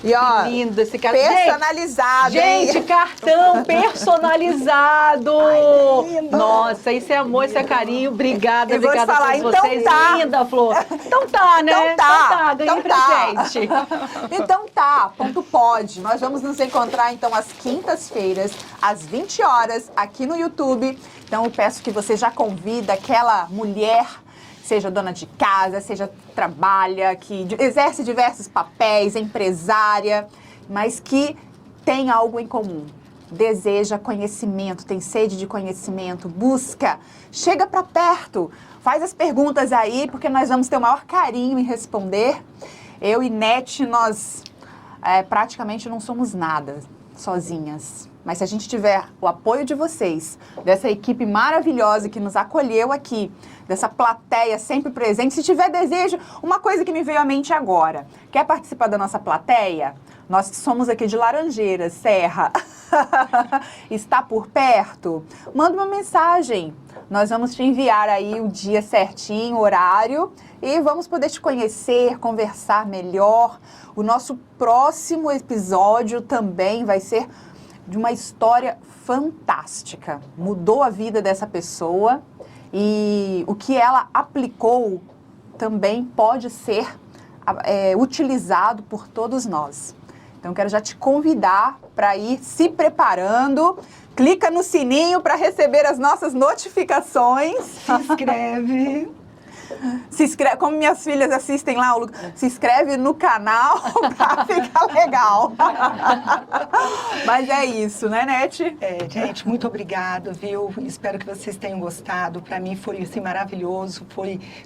E ó, Lindo esse cartão. personalizado, hein? Gente, cartão personalizado. Ai, lindo. Nossa, isso é amor, isso é carinho. Obrigada, E vou te obrigada falar, a todos então vocês. tá. Linda, Flor. Então tá, né? Então tá. Ganhei Então tá. presente. Então tá, ponto pode. Nós vamos nos encontrar então às quintas-feiras, às 20 horas, aqui no YouTube. Então eu peço que você já convida aquela mulher, seja dona de casa, seja trabalha, que exerce diversos papéis, empresária, mas que tem algo em comum. Deseja conhecimento, tem sede de conhecimento, busca, chega para perto, faz as perguntas aí, porque nós vamos ter o maior carinho em responder. Eu e Nete, nós praticamente não somos nada sozinhas. Mas se a gente tiver o apoio de vocês, dessa equipe maravilhosa que nos acolheu aqui, dessa plateia sempre presente, se tiver desejo, uma coisa que me veio à mente agora, quer participar da nossa plateia? Nós que somos aqui de Laranjeiras, Serra, está por perto? Manda uma mensagem. Nós vamos te enviar aí o dia certinho, o horário, e vamos poder te conhecer, conversar melhor. O nosso próximo episódio também vai ser de uma história fantástica. Mudou a vida dessa pessoa e o que ela aplicou também pode ser utilizado por todos nós. Então, quero já te convidar para ir se preparando. Clica no sininho para receber as nossas notificações. Se inscreve. Se inscreve, como minhas filhas assistem lá, se inscreve no canal para ficar legal. Mas é isso, né, Nete? Gente, muito obrigado, viu? Espero que vocês tenham gostado. Para mim foi assim, maravilhoso,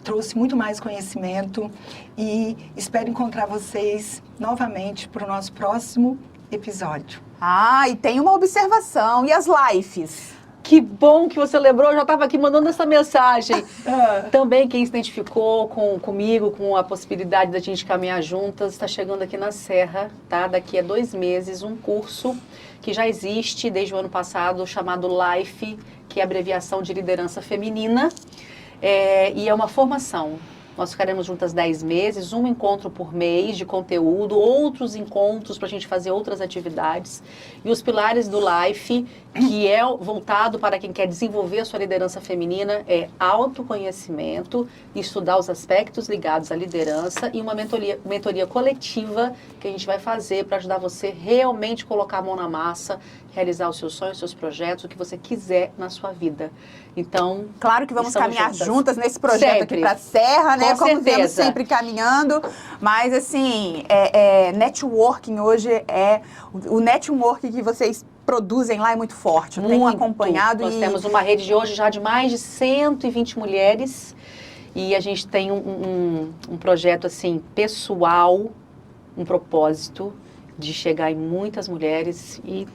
trouxe muito mais conhecimento e espero encontrar vocês novamente para o nosso próximo episódio. Ah, e tem uma observação. E as lives? Que bom que você lembrou, eu já estava aqui mandando essa mensagem. Também quem se identificou comigo, com a possibilidade da gente caminhar juntas, está chegando aqui na Serra, tá? Daqui a 2 meses, um curso que já existe desde o ano passado, chamado LIFE, que é a abreviação de liderança feminina, e é uma formação. Nós ficaremos juntas 10 meses, um encontro por mês de conteúdo, outros encontros para a gente fazer outras atividades. E os pilares do LIFE, que é voltado para quem quer desenvolver a sua liderança feminina, é autoconhecimento, estudar os aspectos ligados à liderança e uma mentoria coletiva que a gente vai fazer para ajudar você realmente colocar a mão na massa, realizar os seus sonhos, os seus projetos, o que você quiser na sua vida. Então, claro que vamos caminhar juntas. Juntas nesse projeto Sempre. aqui para a Serra, né? Com Como certeza. vemos sempre caminhando. Mas, assim, networking hoje o networking que vocês produzem lá é muito forte. Eu tenho acompanhado. Nós temos uma rede de hoje já de mais de 120 mulheres e a gente tem um projeto, assim, pessoal, um propósito de chegar em muitas mulheres e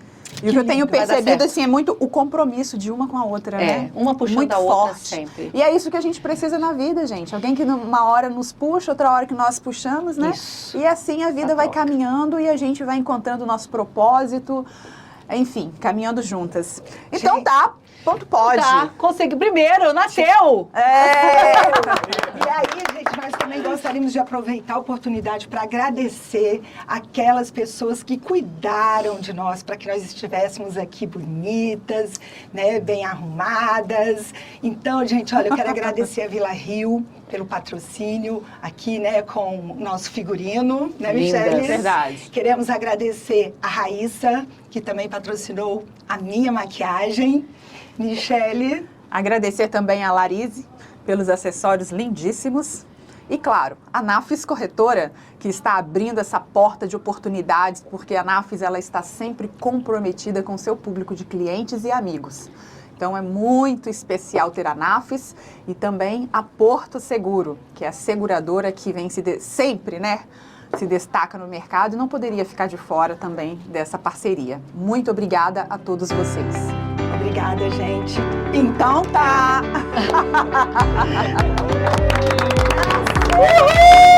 o que eu tenho vai dar percebido, certo. assim, é muito o compromisso de uma com a outra, né? uma puxando muito a outra forte. sempre. E é isso que a gente precisa na vida, gente. Alguém que uma hora nos puxa, outra hora que nós puxamos, né? Isso. E assim a vida vai caminhando e a gente vai encontrando o nosso propósito. Enfim, caminhando juntas. Então Gente, tá, ponto pode. Tá, consegui primeiro, nasceu! E aí, gente, nós também gostaríamos de aproveitar a oportunidade para agradecer aquelas pessoas que cuidaram de nós para que nós estivéssemos aqui bonitas, né, bem arrumadas. Então, gente, olha, eu quero agradecer a Vila Rio pelo patrocínio aqui, né, com o nosso figurino, né, Lindas, Michele? verdade. Queremos agradecer a Raíssa, que também patrocinou a minha maquiagem. Michele. Agradecer também a Larise pelos acessórios lindíssimos. E claro, a Nafis Corretora, que está abrindo essa porta de oportunidades, porque a Nafis ela está sempre comprometida com seu público de clientes e amigos. Então é muito especial ter a Nafis e também a Porto Seguro, que é a seguradora que vem sempre, né, se destaca no mercado e não poderia ficar de fora também dessa parceria. Muito obrigada a todos vocês. Obrigada, gente. Então tá! Uhul!